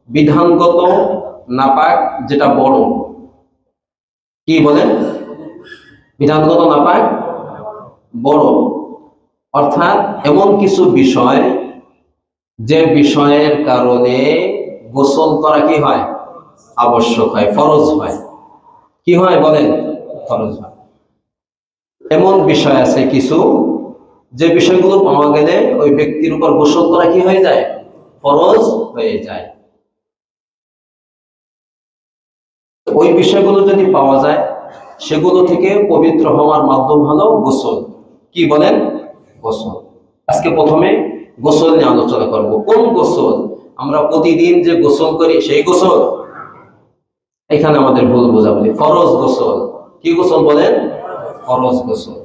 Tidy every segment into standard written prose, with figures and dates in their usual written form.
বিধানগত নাপাক যেটা বড়, কি বলেন? বিধানগত নাপাক বড়, অর্থাৎ এমন কিছু বিষয় যে বিষয়ের কারণে গোসল করা কি হয়? আবশ্যক হয়, ফরজ হয়। কি হয় বলেন? ফরজ হয়। এমন বিষয় আছে কিছু, যে বিষয়গুলো পাওয়া গেলে ওই ব্যক্তির উপর গোসল করা কি হয়ে যায়? ফরজ হয়ে যায়। ওই বিষয়গুলো যদি পাওয়া যায়, সেগুলো থেকে পবিত্র হওয়ার মাধ্যম হলো গোসল। কি বলেন? গোসল। আজকে প্রথমে গোসল নিয়ে আলোচনা করব। কোন গোসল? আমরা প্রতিদিন যে গোসল করি সেই গোসল? এখানে আমাদের ভুল বোঝাবুঝি। ফরজ গোসল। কি গোসল বলেন? ফরজ গোসল।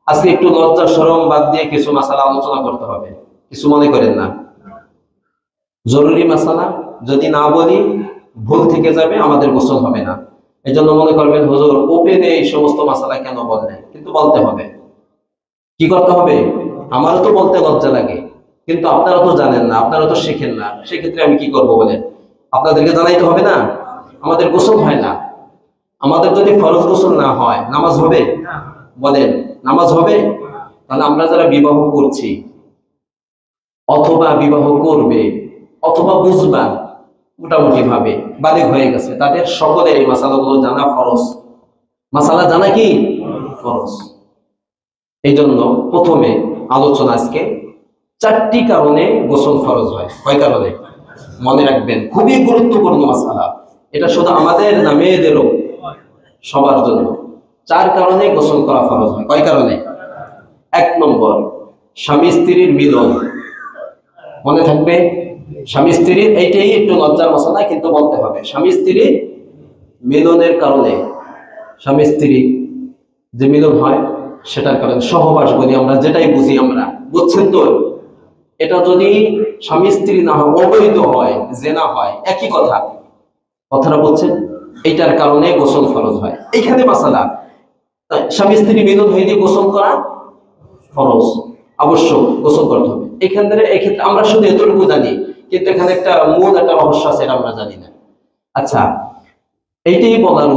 আজকে একটু লজ্জা শরম বাদ দিয়ে কিছু মাসালা আলোচনা করতে হবে, কিছু মনে করেন না। জরুরি মাসালা যদি না বলি ভুল থেকে যাবে, আমাদের গোসল হবে না। এই জন্য মনে করবেন হুজুর ওপেনে এই সমস্ত মাসালা কেন বললেন, কিন্তু বলতে হবে। কি করতে হবে? আমারও তো বলতে লজ্জা লাগে, কিন্তু আপনারা তো জানেন না, আপনারা তো শিখেন না, সেক্ষেত্রে আমি কি করব বলেন? আপনাদেরকে জানাইতে হবে না? আমাদের গোসল হয় না। আমাদের যদি ফরজ গোসল না হয়, নামাজ হবে? বলেন, নামাজ হবে? তাহলে আমরা যারা বিবাহ করছি অথবা বিবাহ করবে অথবা বুঝবা মোটামুটি ভাবে বালিগ হয়ে গেছে, তাদের সকলের এই মাসালাগুলো জানা ফরজ। মাসালা জানা কি ফরজ। এই জন্য প্রথমে আলোচনা আজকে 4টি কারণে গোসল ফরজ হয়। কয় কারণে? মনে রাখবেন, খুবই গুরুত্বপূর্ণ মাসালা এটা, শুধু আমাদের না, মেয়েদেরও, সবার জন্য। 4 কারণে গোসল করা ফরজ হয়। কয় কারণে? 1 নম্বর, স্বামী স্ত্রীর মিলন। মনে থাকবে, স্বামী স্ত্রীর, এইটাই একটু লজ্জার মশলা কিন্তু বলতে হবে। স্বামী স্ত্রীর মিলনের কারণে, স্বামী স্ত্রী যে মিলন হয় সেটার কারণে, সহবাস বলি আমরা, যেটাই বুঝি আমরা, বুঝছেন তো? এটা যদি স্বামী স্ত্রী না হয়, অবৈধ হয়, জেনা হয়, একই কথা, কথাটা বলছেন? এইটার কারণে গোসল ফরজ হয়। এইখানে মাসালা, স্বামী স্ত্রী মিলন হইলে গোসল করা ফরজ, আবশ্যক, গোসল করতে হবে। এক্ষেত্রে আমরা শুধু এতটুকু জানি, কিন্তু এখানে একটা মূল একটা রহস্য আছে, এটা আমরা জানি না। আচ্ছা, এইটাই বলার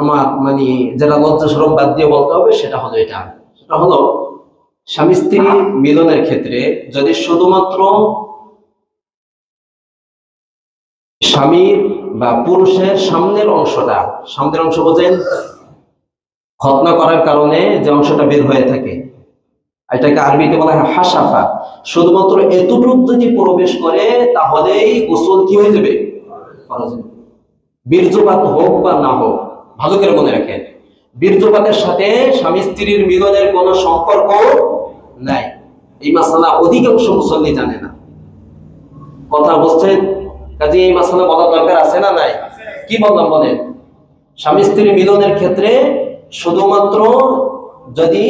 আমার মানে যারা লজ্জা শরম বাদ দিয়ে বলতে হবে, সেটা হলো এটা। সেটা হলো স্বামী স্ত্রী মিলনের ক্ষেত্রে যদি শুধুমাত্র স্বামীর বা পুরুষের সামনের অংশটা, সামনের অংশ বোঝেন, খতনা করার কারণে যে অংশটা বের হয়ে থাকে, এটাকে আরবিতে বলা হয় হাসাফা, শুধুমাত্র এতটুকু যদি প্রবেশ করে তাহলেই গোসল কি হয়ে যাবে? বীর্যপাত হোক বা না হোক, ভালো করে মনে রাখেন, বীর্যপাতের সাথে স্বামী স্ত্রীর মিলনের কোনো সম্পর্ক নাই। এই মাসালা অধিকাংশ মুসল্লি জানে না। কথা বলছেন? কাজে এই মাসালা বলার দরকার আছে না নাই? কি বললাম বলেন? স্বামী স্ত্রী মিলনের ক্ষেত্রে শুধুমাত্র যদি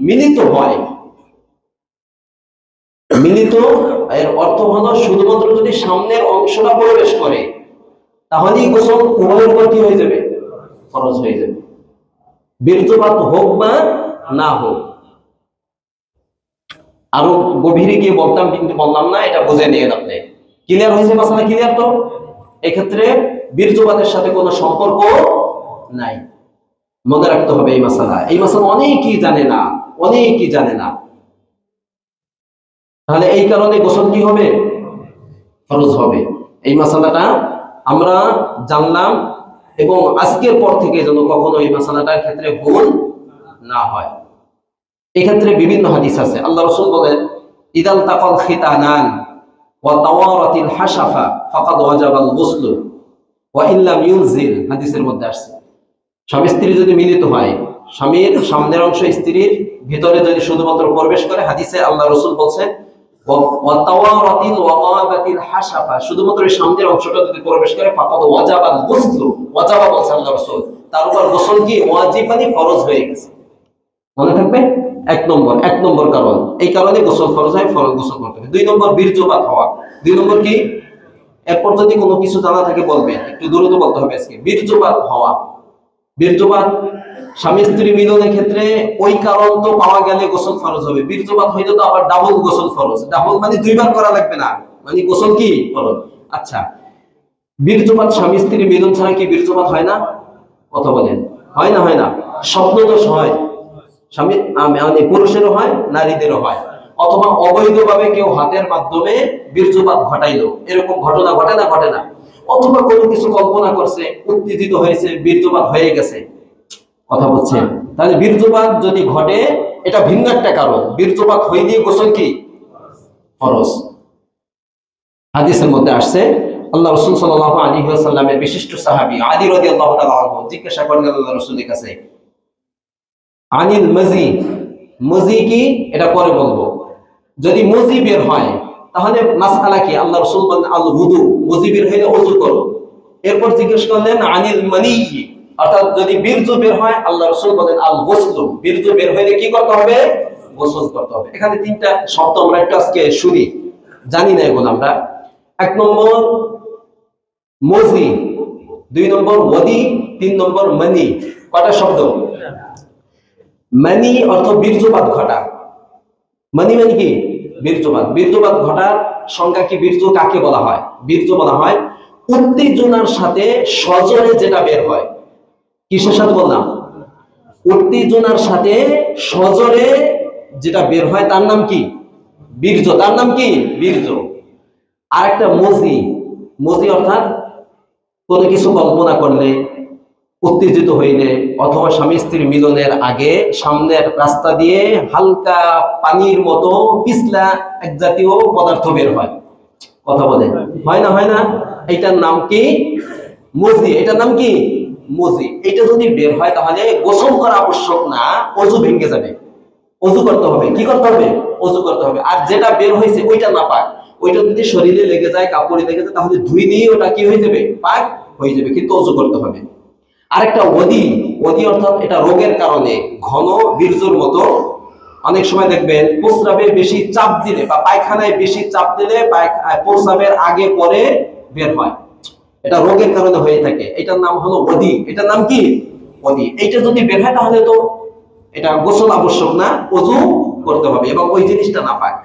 মিলিত হয়, মিলিত এর অর্থ হলো শুধুমাত্র যদি সামনের অংশটা প্রবেশ করে, তাহলেই গোসল উভয়ের উপর কি হয়ে যাবে? ফরজ হয়ে যাবে, বীর্যপাত হোক বা না হোক। আরো গভীরে গিয়ে বলতাম, কিন্তু বললাম না, এটা বুঝে নিয়ে আপনি। ক্লিয়ার হয়েছে মাসালা? ক্লিয়ার তো? এক্ষেত্রে বীর্যপাতের সাথে কোনো সম্পর্ক নাই, মনে রাখতে হবে এই মাসালা। এই মাসালা অনেকেই জানে না, অনেকেই জানে না। তাহলে এই কারণে গোসল কি হবে? ফরজ হবে। এই মাসালাটা আমরা জানলাম, এবং আজকের পর থেকে যেন কখনো এই মাসালাটার ক্ষেত্রে ভুল না হয়। এক্ষেত্রে বিভিন্ন হাদিস আছে। আল্লাহ রাসূল বলেন, ইদাল তাকাল খিতানান ওয়া তাওয়ারাতিল হাসাফা ফাকাদ ওয়াজাবাল গুসলু ওয়া ইল্লাম ইউনজিল। হাদিসের মধ্যে আসছে, স্বামী স্ত্রী যদি মিলিত হয়, স্বামীর সামনের অংশ স্ত্রীর ভিতরে যদি শুধুমাত্র প্রবেশ করে, হাদিসে আল্লাহ রাসূল বলছেন ওয়া তাওয়ারাতিল ওয়াকাবাতিল হাসাফা, শুধুমাত্র এই সামনের অংশটা যদি প্রবেশ করে, ফাকাদ ওয়াজাবাল গুসলু, ওয়াজাবা বলছেন আল্লাহ রাসূল, তার উপর গোসল কি ওয়াজিব মানে ফরজ হয়ে গেছে। মনে থাকবে? 1 নম্বর কারণ, এই কারণে গোসল ফরজ হয়, ফরজ গোসল করতে হবে। 2 নম্বর বীর্যপাত হওয়া। 2 নম্বর কি? এরপর যদি কোনো কিছু জানা থাকে বলবেন, একটু দ্রুত বলতে হবে আজকে। বীর্যপাত হওয়া, বীর্যপাত স্বামী স্ত্রী মিলনের ক্ষেত্রে ওই কারণ তো পাওয়া গেলে গোসল ফরজ হবে। বীর্যপাত হইলে তো আবার ডাবল গোসল ফরজ। ডাবল মানে 2 বার করা লাগবে না, মানে গোসল কি ফরজ। আচ্ছা, বীর্যপাত স্বামী স্ত্রী মিলন ছাড়া কি বীর্যপাত হয় না? কথা বলেন, হয় না? হয় না? স্বপ্নদোষ হয়, স্বামী মানে পুরুষেরও হয়, নারীদেরও হয়। অথবা অবৈধভাবে কেউ হাতের মাধ্যমে বীর্যপাত ঘটাইলো, এরকম ঘটনা ঘটে না? ঘটে না? অথবা কোনো কিছু কল্পনা করছে, উত্তেজিত হয়েছে, বীর্যপাত হয়ে গেছে। কথা বলছেন? তাহলে বীর্যপাত যদি ঘটে, এটা ভিন্ন একটা কারণ। বীর্যপাত হইলে গোসল কি ফরজ। হাদিসের মধ্যে আসছে, আল্লাহ রাসূল সাল্লাল্লাহু আলাইহি ওয়াসাল্লামের বিশিষ্ট সাহাবী আলী রাদিয়াল্লাহু তাআলা আনহু জিজ্ঞাসা করেন আল্লাহ রাসূলের কাছে, আনিল মাজি, মাজি কি এটা পরে বলবো, যদি মাজি বের হয় তাহলে মাসআলা কি? আল্লাহ রাসূল বলেন আল wudu, মাজি বের হইলে ওযু করো। এরপর জিজ্ঞেস করলেন আনিল মানি, অর্থাৎ যদি বীর্য বের হয়, আল্লাহ রাসূল বলেন আল গোসল, বীর্য বের হইলে কি করতে হবে? গোসল করতে হবে। এখানে তিনটা শব্দ আমরা একটু আজকে শুনি, জানি না এগুলো আমরা। এক নম্বর মজি, দুই নম্বর ওয়াদি, তিন নম্বর মানি। কয়টা শব্দ? মানি অর্থ বীর্যপাত ঘটা। মানি মানে কি? বীর্যপাত। বীর্যপাত ঘটার সংজ্ঞা কি? বীর্য কাকে বলা হয়? বীর্য বলা হয় উত্তেজনার সাথে সজোরে যেটা বের হয়। কিসের সাথে বললাম? উত্তেজনার সাথে সজোরে যেটা বের হয় তার নাম কি? বীর্য। তার নাম কি? বীর্য। আর একটা মজি, মজি অর্থাৎ কোনো কিছু কল্পনা করলে, উত্তেজিত হইলে, অথবা স্বামী স্ত্রীর মিলনের আগে সামনের রাস্তা দিয়ে হালকা পানির মতো পিছলা এক জাতীয় পদার্থ বের হয়। কথা বলে, হয় না? হয় না? এটার নাম কি? মজি। এটার নাম কি? মজি। এটা যদি বের হয় তাহলে গোসল করা আবশ্যক না, ওযু ভেঙে যাবে। ওযু করতে হবে। কি করতে হবে? ওযু করতে হবে। আর যেটা বের হয়েছে ওইটা না পাক, ওইটা যদি শরীরে লেগে যায়, কাপড়ে লেগে যায়, তাহলে ধুই নিয়ে ওটা কি হয়ে যাবে? পাক হয়ে যাবে, কিন্তু ওযু করতে হবে। আরেকটা ওয়াদি, ওয়াদি অর্থাৎ এটা রোগের কারণে ঘন বীর্যর মতো, অনেক সময় দেখবেন প্রস্রাবে বেশি চাপ দিলে বা পায়খানায় বেশি চাপ দিলে প্রস্রাবের আগে পরে বের হয়, এটা রোগের কারণে হয়ে থাকে। এটার নাম হলো ওয়াদি। এটার নাম কি? ওয়াদি। এইটা যদি বের হয় তাহলে তো এটা গোসল আবশ্যক না, ওযু করতে হবে এবং ওই জিনিসটা না পায়।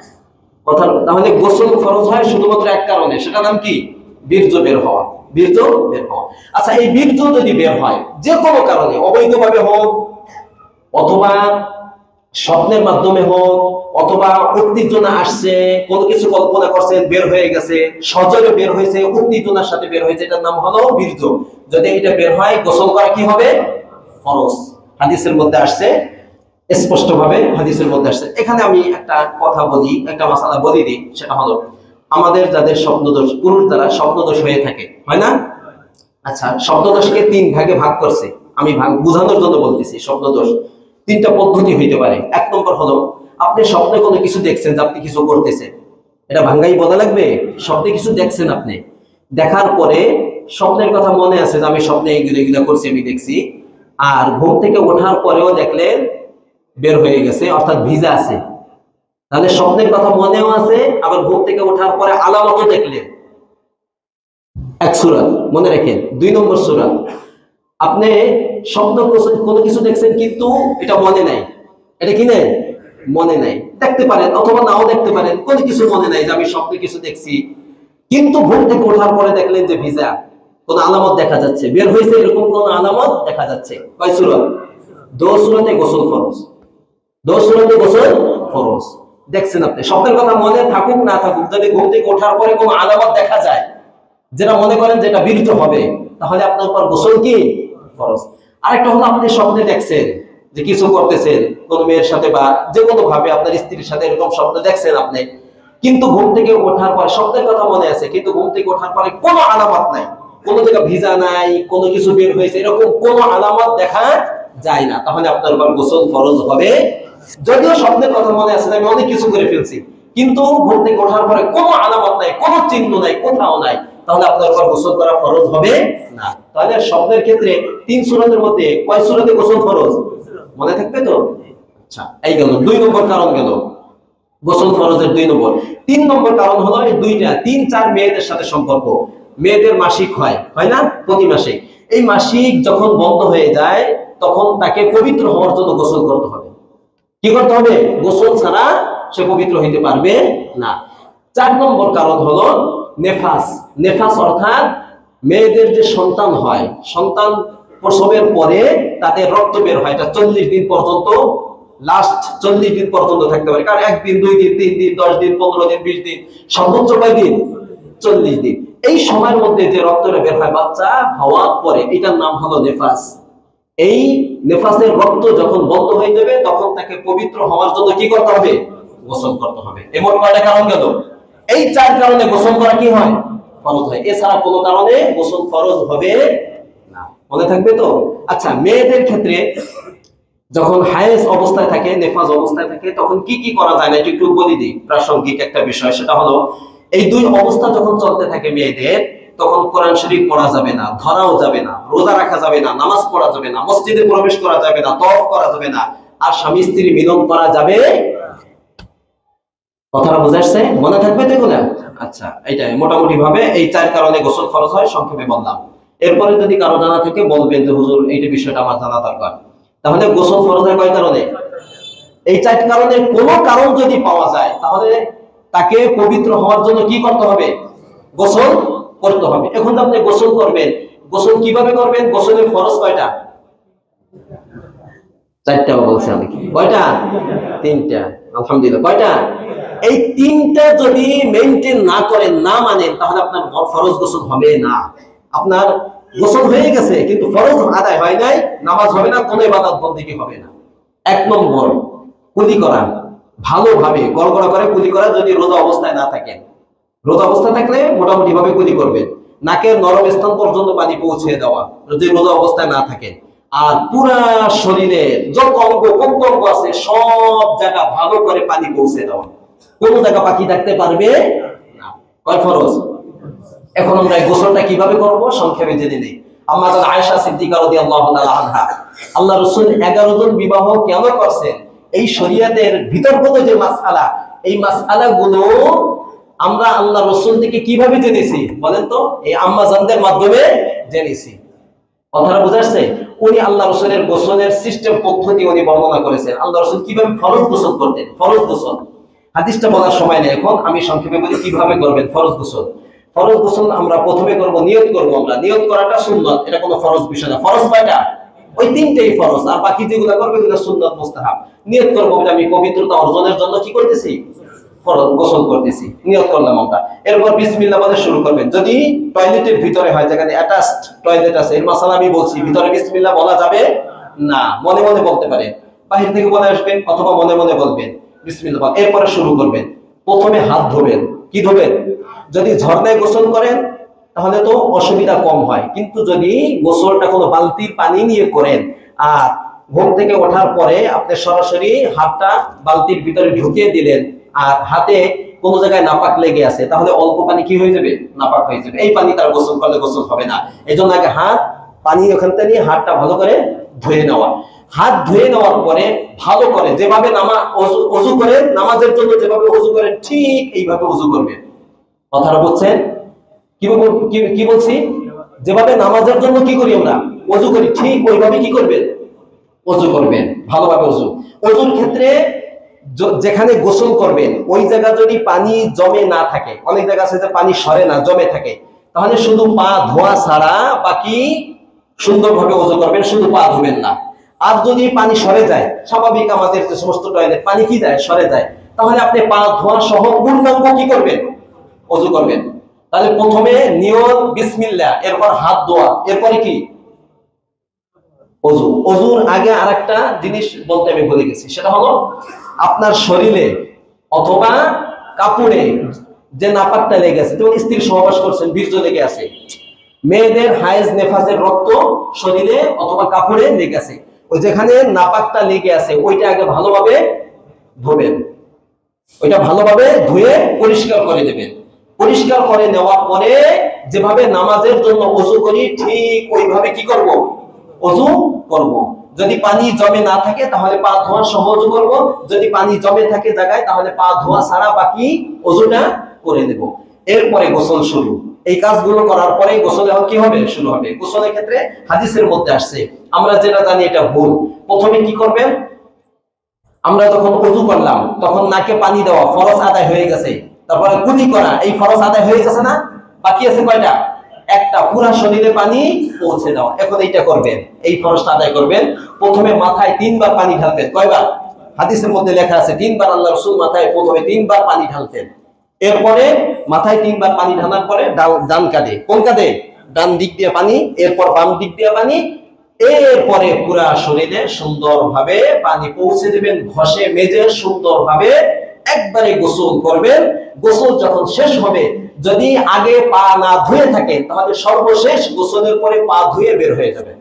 কথা, তাহলে গোসল ফরজ হয় শুধুমাত্র এক কারণে, সেটা নাম কি? বীর্য বের হওয়া। বীর্য বের হওয়া। আচ্ছা, এই বীর্য যদি বের হয় যে কোনো কারণে, অবৈধভাবে হোক, অথবা স্বপ্নের মাধ্যমে হোক, অথবা উত্তেজনা আসছে, কোনো কিছু কল্পনা করছেন, বের হয়ে গেছে, সজোরে বের হয়েছে, উত্তেজনার সাথে বের হয়েছে, এটার নাম হলো বীর্য। যদি এটা বের হয়, গোসল করা কি হবে? ফরজ। হাদিসের মধ্যে আসছে স্পষ্টভাবে, হাদিসের মধ্যে আসছে। এখানে আমি একটা কথা বলি, একটা মাসালা বলি দিই, সেটা হলো আমাদের যাদের স্বপ্নদোষ, পুরুষ দ্বারা স্বপ্নদোষ হয়ে থাকে, হয় না? আচ্ছা, স্বপ্নদোষকে তিন ভাগে ভাগ করছে। আমি ভাগ বোঝানোর জন্য বলতেছি। স্বপ্নদোষ তিনটা পদ্ধতি হইতে পারে। এক নম্বর হলো আপনি স্বপ্নে কোনো কিছু দেখছেন যে আপনি কিছু করতেছেন, এটা ভাঙ্গাই বলা লাগবে। স্বপ্নে কিছু দেখছেন আপনি, দেখার পরে স্বপ্নের কথা মনে আছে যে আমি স্বপ্নে এগুলো এগুলো করছি, আমি দেখছি, আর ঘুম থেকে ওঠার পরেও দেখলেন বের হয়ে গেছে, অর্থাৎ ভিজা আছে। তাহলে স্বপ্নের কথা মনেও আছে, আবার ঘুম থেকে ওঠার পরে আলামতও দেখলেন। এক সূরা মনে রাখেন। দুই নম্বর সূরা, আপনি স্বপ্ন কোনো কিছু দেখছেন কিন্তু এটা মনে নাই। এটা কি নেই? মনে নাই। দেখতে পারেন অথবা নাও দেখতে পারেন, কোনো কিছু মনে নাই যে আমি স্বপ্নে কিছু দেখছি, কিন্তু ঘুম থেকে ওঠার পরে দেখলেন যে ভিজা, কোন আলামত দেখা যাচ্ছে, বের হয়েছে, এরকম কোন আলামত দেখা যাচ্ছে। কয় সূরা? দো সূরাতে গোসল ফরজ। দো সূরাতে গোসল ফরজ। দেখছেন আপনি, স্বপ্নের কথা মনে থাকুক না থাকুক, যদি ঘুম থেকে ওঠার পরে কোনো আলামত দেখা যায় যেটা মনে করেন যেটা বীর্য হবে, তাহলে আপনার উপর গোসল কি? ফরজ। আরেকটা হলো আপনি স্বপ্নে দেখছেন যে কিছু করতেছেন কোন মেয়ের সাথে বা যে কোনো ভাবে আপনার স্ত্রীর সাথে, এরকম স্বপ্ন দেখছেন আপনি, কিন্তু ঘুম থেকে ওঠার পর স্বপ্নের কথা মনে আছে, কিন্তু ঘুম থেকে ওঠার পরে কোনো আলামত নাই, কোনো জায়গা ভিজা নাই, কোনো কিছু বের হয়েছে, এরকম কোনো আলামত দেখা যায় না, তাহলে আপনার উপর গোসল ফরজ হবে। যদিও স্বপ্নের কথা মনে আছে আমি অনেক কিছু করে ফেলছি, কিন্তু ঘুম থেকে ওঠার পরে কোনো আলামত নাই, কোনো চিহ্ন নাই, কোথাও নাই, তাহলে আপনার উপর গোসল করা ফরজ হবে না। তাহলে স্বপ্নের ক্ষেত্রে তিন সূরাতের মধ্যে কয় সূরাতে গোসল ফরজ? মনে থাকবে তো? আচ্ছা, এই গেল দুই নম্বর কারণ, গেল গোসল ফরজের দুই নম্বর। তিন নম্বর কারণ হলো এই দুইটা, তিন চার মেয়েদের সাথে সম্পর্ক। মেয়েদের মাসিক হয়, হয় না? প্রতি মাসে। এই মাসিক যখন বন্ধ হয়ে যায়, তখন তাকে পবিত্র হওয়ার জন্য গোসল করতে হবে। কি করতে হবে? গোসল ছাড়া সে পবিত্র হইতে পারবে না। চার নম্বর কারণ হলো নেফাস। নেফাস অর্থাৎ মেয়েদের যে সন্তান হয়, সন্তান প্রসবের পরে তাদের রক্ত বের হয়, এটা 40 দিন পর্যন্ত, লাস্ট 40 দিন পর্যন্ত থাকতে পারে। কারণ 1 দিন 2 দিন 3 দিন 10 দিন 15 দিন 20 দিন, সর্বোচ্চ কয় দিন? 40 দিন। এই সময়ের মধ্যে যে রক্তটা বের হয় বাচ্চা হওয়ার পরে, এটার নাম হলো নেফাস। এই নেফাসের রক্ত যখন বন্ধ হয়ে যাবে তখন তাকে পবিত্র হওয়ার জন্য কি করতে হবে? গোসল করতে হবে। এমন কয়টা কারণ গেল? এই 4 কারণে গোসল করা কি হয়? ফরজ হয়। এছাড়া কোনো কারণে গোসল ফরজ হবে না। মনে থাকবে তো? আচ্ছা, মেয়েদের ক্ষেত্রে যখন হায়েজ অবস্থায় থাকে, নেফাজ অবস্থায় থাকে, তখন কি কি করা যায় না একটু বলি দিই। প্রাসঙ্গিক একটা বিষয়, সেটা হলো এই 2 অবস্থা যখন চলতে থাকে মেয়েদের, তখন কোরআন শরীফ পড়া যাবে না, ধরাও যাবে না, রোজা রাখা যাবে না, নামাজ পড়া যাবে না, মসজিদে প্রবেশ করা যাবে না, তওয়াফ করা যাবে না, আর স্বামী স্ত্রী মিলন করা যাবে। কথাটা বোঝা আসছে? মনে থাকবে তো এগুলা? আচ্ছা, এইটাই মোটামুটি ভাবে এই 4 কারণে গোসল ফরজ হয়, সংক্ষেপে বললাম। এরপরে যদি কারো জানা থাকে বলবেন যে হুজুর এইটা বিষয়টা আমার জানা দরকার। তাহলে গোসল ফরজ হয় কয় কারণে? এই 4 কারণে কোনো কারণ যদি পাওয়া যায় তাহলে তাকে পবিত্র হওয়ার জন্য কি করতে হবে? গোসল করতে হবে। এখন আপনি গোসল করবেন, গোসল কিভাবে করবেন? গোসলের ফরজ কয়টা? 4টা বলছি আমি। কয়টা? 3টা। আলহামদুলিল্লাহ। কয়টা? এই 3টা যদি মেইনটেইন না করেন, না মানেন, তাহলে আপনার ফরজ গোসল হবে না। আপনার গোসল হয়ে গেছে কিন্তু ফরজ আদায় হয় নাই, নামাজ হবে না, কোনো ইবাদত বন্দেগী হবে না। 1 নম্বর, কুলি করা, ভালোভাবে গড়গড়া করে কুলি করা, যদি রোজা অবস্থায় না থাকেন। রোজা অবস্থায় থাকলে মোটামুটি ভাবে কুলি করবেন। নাকের নরম স্থান পর্যন্ত পানি পৌঁছে দেওয়া, যদি রোজা অবস্থায় না থাকেন। আর পুরা শরীরে যত অঙ্গ প্রত্যঙ্গ আছে সব জায়গা ভালো করে পানি পৌঁছে দেওয়া, কোন জায়গা বাকি থাকতে পারবে না। কয় ফরজ? এখন আমরা এই গোসলটা কিভাবে করব সংক্ষেপে জেনে নেই। আম্মা জান আয়েশা সিদ্দিকা রাদিয়াল্লাহু তাআলা আনহা, আল্লাহ রাসূল 11 জন বিবাহ কেন করছেন, এই শরীয়তের বিতর্কিত যে মাসআলা, এই মাসআলাগুলো আমরা আল্লাহ রাসূল থেকে কিভাবে জেনেছি বলেন তো? এই আম্মা জানদের মাধ্যমে জেনেছি। কথাটা বুঝা আসছে? উনি আল্লাহ রাসূলের গোসলের সিস্টেম পদ্ধতি উনি বর্ণনা করেছেন। আল্লাহ রাসূল কিভাবে ফরজ গোসল করতেন। ফরজ গোসল হাদিসটা বলার সময় নেই, এখন আমি সংক্ষেপে বলি কিভাবে করবেন ফরজ গোসল। ফরজ গোসল আমরা প্রথমে করব, নিয়ত করব। আমরা নিয়ত করাটা সুন্নাত, এটা কোনো ফরজ বিষয় না। ফরজ কয়টা? ওই 3টাই ফরজ, আর বাকি যেগুলো করবে এগুলো সুন্নাত মুস্তাহাব। নিয়ত করব যে আমি পবিত্রতা অর্জনের জন্য কি করতেছি? ফরজ গোসল করতেছি, নিয়ত করলাম আমরা। এরপর বিসমিল্লাহ বলে শুরু করবেন। যদি টয়লেটের ভিতরে হয়, যেখানে অ্যাটাচড টয়লেট আছে, এর মাসালা আমি বলছি, ভিতরে বিসমিল্লাহ বলা যাবে না, মনে মনে বলতে পারেন, বাহির থেকে বলে আসবেন অথবা মনে মনে বলবেন বিসমিল্লাহ। এরপরে শুরু করবেন। প্রথমে হাত ধোবেন। কি ধোবেন? যদি ঝর্ণায় গোসল করেন তাহলে তো অসুবিধা কম হয়, কিন্তু যদি গোসলটা কোনো বালতির পানি নিয়ে করেন আর ঘুম থেকে ওঠার পরে আপনি সরাসরি হাতটা বালতির ভিতরে ঢুকিয়ে দিলেন আর হাতে কোনো জায়গায় নাপাক লেগে আছে, তাহলে অল্প পানি কি হয়ে যাবে? নাপাক হয়ে যাবে। এই পানি তার গোসল করলে গোসল হবে না। এই জন্য আগে হাত পানি ওখান থেকে নিয়ে হাতটা ভালো করে ধুয়ে নেওয়া। হাত ধুয়ে নেওয়ার পরে ভালো করে যেভাবে অজু করেন, নামাজের জন্য যেভাবে অজু করেন ঠিক এইভাবে অজু করবেন। কথাটা বুঝছেন? কি বলছি? যেভাবে নামাজের জন্য কি করি আমরা? অজু করি, ঠিক ওইভাবে কি করবেন? অজু করবেন, ভালোভাবে অজু। অজুর ক্ষেত্রে যেখানে গোসল করবেন ওই জায়গা যদি পানি জমে না থাকে, অনেক জায়গা আছে যে পানি সরে না, জমে থাকে, তাহলে শুধু পা ধোয়া ছাড়া বাকি সুন্দরভাবে অজু করবেন, শুধু পা ধুবেন না। আর যদি পানি সরে যায়, স্বাভাবিক আমাদের যে সমস্ত টয়লেট পানি কি যায়? সরে যায়, তাহলে আপনি পা ধোয়া সহ পূর্ণাঙ্গ কি করবেন? অজু করবেন। তাহলে প্রথমে নিয়ত বিসমিল্লাহ, এরপর হাত ধোয়া, এরপরে কি? অজু। অজুর আগে আরেকটা জিনিস বলতে আমি ভুলে গেছি, সেটা হলো আপনার শরীরে অথবা কাপড়ে যে নাপাকটা লেগে আছে, যেমন স্ত্রীর সহবাস করছেন, বীর্য লেগে আছে, মেয়েদের হায়েজ নেফাজের রক্ত শরীরে অথবা কাপড়ে লেগে আছে, ওই যেখানে নাপাকটা লেগে আছে ওইটা আগে ভালোভাবে ধোবেন। ওইটা ভালোভাবে ধুয়ে পরিষ্কার করে দেবেন। পরিষ্কার করে নেওয়ার পরে যেভাবে নামাজের জন্য অজু করি ঠিক ওইভাবে কি করব? অজু করব। যদি পানি জমে না থাকে তাহলে পা ধোয়া সহ অজু করব, যদি পানি জমে থাকে জায়গায় তাহলে পা ধোয়া ছাড়া বাকি অজুটা করে নেব। এরপরে গোসল শুরু। এই কাজগুলো করার পরে গোসল কি হবে? শুরু হবে। গোসলের ক্ষেত্রে হাদিসের মধ্যে আসছে, আমরা যেটা জানি এটা ভুল। প্রথমে কি করবেন? আমরা যখন অজু করলাম তখন নাকে পানি দেওয়া ফরজ আদায় হয়ে গেছে, তারপরে কুলি করা এই ফরজ আদায় হয়ে গেছে না? বাকি আছে কয়টা? একটা পুরা শরীরে পানি পৌঁছে দেওয়া। এখন এইটা করবেন, এই ফরজটা আদায় করবেন। প্রথমে মাথায় 3 বার পানি ঢালবেন। কয়বার? হাদিসের মধ্যে লেখা আছে 3 বার আল্লাহ রাসূল মাথায় প্রথমে 3 বার পানি ঢালতেন। এরপরে মাথায় 3 বার পানি ঢালার পরে ডান কাঁধে, কোন কাঁধে? ডান দিক দিয়ে পানি, এরপর বাম দিক দিয়ে পানি, এরপরে পুরা শরীরে সুন্দরভাবে পানি পৌঁছে দেবেন। ঘষে মেজে সুন্দরভাবে একবারে গোসল করবেন। গোসল যখন শেষ হবে, যদি আগে পা না ধুয়ে থাকে তাহলে সর্বশেষ গোসলের পরে পা ধুয়ে বের হয়ে যাবে।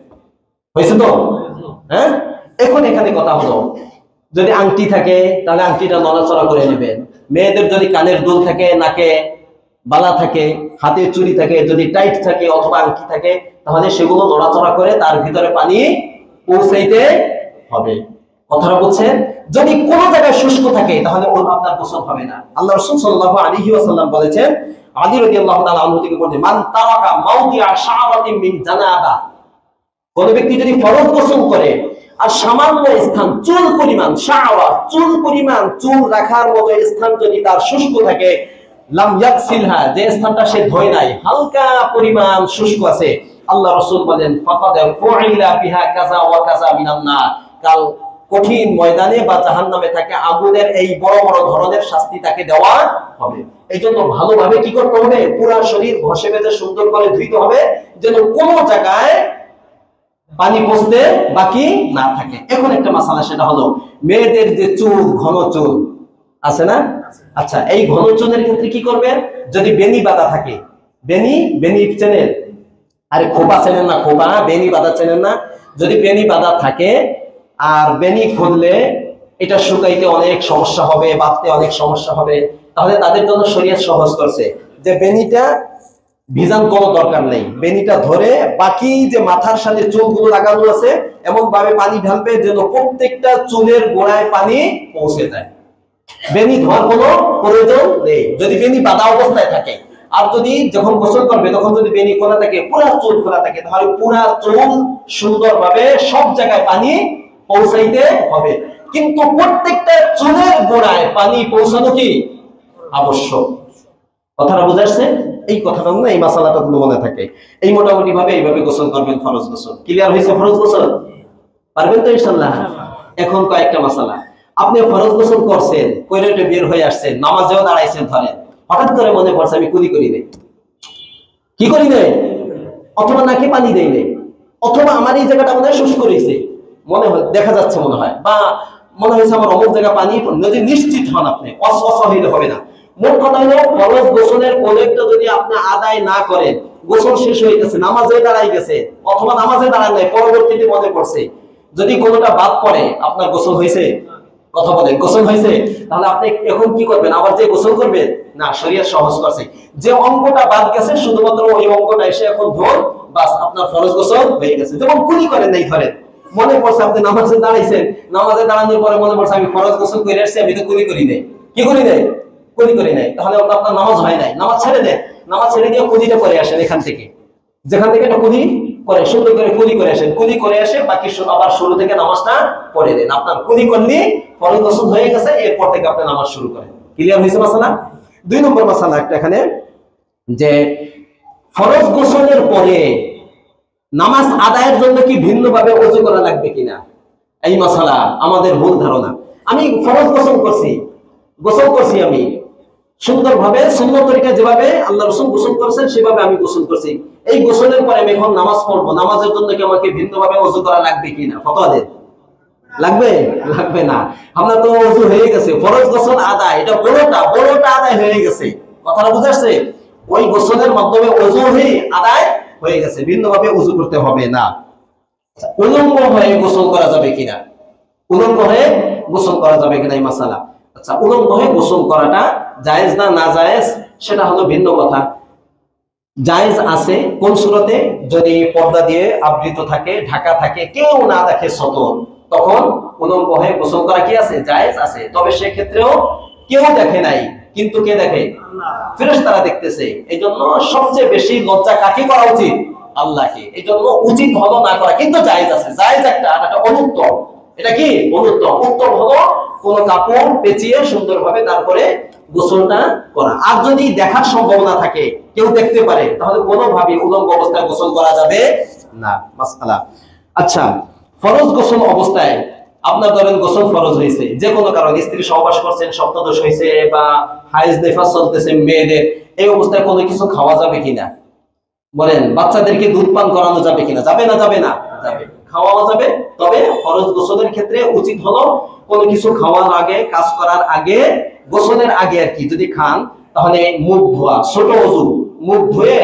হয়েছে তো? হ্যাঁ। এখন এখানে কথা হলো, যদি আংটি থাকে তাহলে আংটিটা নড়াচড়া করে নেবেন। মেয়েদের যদি কানের দুল থাকে, নাকে বালা থাকে, হাতে চুড়ি থাকে, যদি টাইট থাকে অথবা আংটি থাকে তাহলে সেগুলো নড়াচড়া করে তার ভিতরে পানি পৌঁছাইতে হবে। কথাটা বলছেন? যদি কোনো জায়গায় শুষ্ক থাকে তাহলে আপনার গোসল হবে না। আল্লাহ রাসূল সাল্লাল্লাহু আলাইহি ওয়াসাল্লাম বলেছেন, আলী রাদিয়াল্লাহু তাআলা আনহু থেকে বলেন, মান তারাকা মাওদিআ শাআরাতিন মিন জানাবা, কোন ব্যক্তি যদি ফরজ গোসল করে আর সামান্য স্থান, চুল পরিমাণ, শাআরা চুল পরিমাণ, চুল রাখার মতো স্থান যদি তার শুষ্ক থাকে, লাম ইয়াগসিলহা, যে স্থানটা সে ধোয় নাই, হালকা পরিমাণ শুষ্ক আছে, আল্লাহ রাসূল বলেন, ফাকাদ ফুইলা বিহা কাযা ওয়া কাযা মিনান নার, কাল কঠিন ময়দানে বা জাহান্নামে তাকে আগুনের এই বড় বড় ধরনের শাস্তি তাকে দেওয়া হবে। এইজন্য ভালোভাবে কি করতে হবে? পুরো শরীর ঘষে মেজে সুন্দর করে ধুইতে হবে, যেন কোনো জায়গায় পানি পৌঁছতে বাকি না থাকে। এখন একটা মাসালা, সেটা হলো মেয়েদের যে চুল, ঘন চুল আছে না? আচ্ছা, এই ঘন চুলের ক্ষেত্রে কি করবেন? যদি বেনি বাঁধা থাকে, বেনি চেনেন? আরে খোপা চেনেন না? খোপা, বেনি বাঁধা চেনেন না? যদি বেনি বাঁধা থাকে আর বেনি খুললে এটা শুকাইতে অনেক সমস্যা হবে, বাঁধতে অনেক সমস্যা হবে, তাহলে তাদের জন্য শরীয়ত সহজ করছে যে বেনিটা ভিজান কোনো দরকার নেই, বেনিটা ধরে বাকি যে মাথার সাথে চুলগুলো লাগানো আছে এমন ভাবে পানি ঢালবে যেন প্রত্যেকটা চুলের গোড়ায় পানি পৌঁছে যায়। বেনি ধোয়ার কোনো প্রয়োজন নেই যদি বেনি বাঁধা অবস্থায় থাকে। আর যদি যখন গোসল করবে তখন যদি বেনি খোলা থাকে, পুরা চুল খোলা থাকে, তাহলে পুরা চুল সুন্দরভাবে সব জায়গায় পানি পৌঁছাইতে হবে। কিন্তু প্রত্যেকটা চুলের গোড়ায় পানি পৌঁছানো কি আবশ্যক? কথাটা বুঝাচ্ছে? এই কথাটা না, এই মাসালাটা মনে থাকে। এই মোটামুটি ভাবে এইভাবে গোসল করবেন, ফরজ গোসল। ক্লিয়ার হয়েছে? ফরজ গোসল পারবেন তো ইনশাআল্লাহ? এখন কয়েকটা মাসালা। আপনি ফরজ গোসল করছেন, কইরেটে বের হয়ে আসছেন, নামাজেও দাঁড়াইছেন, ধরেন হঠাৎ করে মনে পড়ছে আমি কুলি করি নেই, কি করি নেই, অথবা নাকি পানি দেই নেই, অথবা আমার এই জায়গাটা মনে হয় শুষ্ক রয়েছে, মনে হয় দেখা যাচ্ছে, মনে হয়, বা মনে হয়েছে আমার অমুক জায়গা পানি, যদি নিশ্চিত হন আপনি, অস্বস্ব হইলে হবে না। মোট কথা হলো ফরজ গোসলের কোন একটা যদি আপনি আদায় না করেন, গোসল শেষ হয়ে গেছে, নামাজে দাঁড়াই গেছে, অথবা নামাজে দাঁড়ান নাই, পরবর্তীতে মনে পড়ছে, যদি কোনোটা বাদ পড়ে, আপনার গোসল হয়েছে? কথা বলেন, গোসল হয়েছে? তাহলে আপনি এখন কি করবেন? আবার যে গোসল করবেন না? শরীয়ত সহজ করছে, যে অঙ্গটা বাদ গেছে শুধুমাত্র ওই অঙ্গটা এসে এখন ধোন, বাস আপনার ফরজ গোসল হয়ে গেছে। যেমন কুলি করেন নাই, ধরেন মনে পড়ছে আপনি নামাজে দাঁড়াইছেন, নামাজে দাঁড়ানোর পরে মনে পড়ছে আমি ফরজ গোসল করে আসছি, আমি তো কুলি করি নাই, কি করি নাই, কুলি করি নাই, তাহলে আপনার নামাজ হয় নাই, নামাজ ছেড়ে দেন, নামাজ ছেড়ে দিয়ে কুলিটা করে আসেন, এখান থেকে যেখান থেকে একটা কুলি করে সুন্দর করে কুলি করে আসেন, কুলি করে আসে বাকি আবার শুরু থেকে নামাজটা পড়ে দেন, আপনার কুলি করলে ফরজ গোসল হয়ে গেছে, এরপর থেকে আপনি নামাজ শুরু করেন। ক্লিয়ার হয়েছে মাসালা? 2 নম্বর মাসালা একটা এখানে, যে ফরজ গোসলের পরে নামাজ আদায়ের জন্য কি ভিন্নভাবে ওযু করা লাগবে কিনা? এই মাসালা আমাদের ভুল ধারণা। আমি ফরজ গোসল করছি আমি সুন্দরভাবে সুন্নত তরিকা, যেভাবে আল্লাহ রাসূল গোসল করেছেন সেভাবে আমি গোসল করছি, এই গোসলের পরে আমি এখন নামাজ পড়বো, নামাজের জন্য কি আমাকে ভিন্নভাবে ওযু করা লাগবে কিনা? ফতোয়া দেন। লাগবে না। আমরা তো ওযু হয়ে গেছে, ফরজ গোসল আদায়, এটা বড়টা আদায় হয়ে গেছে। কথাটা বুঝাচ্ছে? ওই গোসলের মাধ্যমে ওযু আদায় হয়ে গেছে, ভিন্নভাবে ওযু করতে হবে না। উলঙ্গ হয়ে গোসল করা যাবে কিনা? উলঙ্গ হয়ে গোসল করা যাবে কিনা এই মাসালা। আচ্ছা, উলঙ্গ হয়ে গোসল করাটা জায়েজ না না জায়েজ সেটা হলো ভিন্ন কথা। জায়েজ আছে কোন সূরতে? যদি পর্দা দিয়ে আবৃত থাকে, ঢাকা থাকে, কেউ না দেখে সতর, তখন উলঙ্গ হয়ে গোসল করা কি আছে? জায়েজ আছে। তবে সেক্ষেত্রেও কেউ দেখে নাই, কিন্তু কে দেখে? ফেরেশতারা দেখতেছে। এইজন্য সবচেয়ে বেশি লজ্জা কাকে করা উচিত? আল্লাহকে। এইজন্য উচিত হলো না করা, কিন্তু জায়েজ আছে। জায়েজ একটা, আর একটা অনুত্তম। এটা কি? অনুত্তম। উত্তম হলো কোন কাপড় পেঁচিয়ে সুন্দরভাবে তারপরে গোসলটা করা। আর যদি দেখার সম্ভাবনা থাকে, কেউ দেখতে পারে, তাহলে কোনোভাবে উলঙ্গ অবস্থায় গোসল করা যাবে না। মাসআলা। আচ্ছা, ফরজ গোসল অবস্থায় আপনার ধরেন গোসল ফরজ হয়েছে, যে কোনো কারণে স্ত্রী সহবাস করছেন, সপ্তাদশ হয়েছে বা হায়েজ নেফাস চলতেছে মেয়েদের, এই অবস্থায় কোনো কিছু খাওয়া যাবে কিনা বলেন? বাচ্চাদেরকে দুধ পান করানো যাবে কিনা? যাবে না? যাবে না? যাবে। খাওয়াও যাবে। তবে ফরজ গোসলের ক্ষেত্রে উচিত হলো কোনো কিছু খাওয়ার আগে, কাজ করার আগে, গোসলের আগে আর কি, যদি খান তাহলে মুখ ধোয়া, ছোট ওযু, মুখ ধুয়ে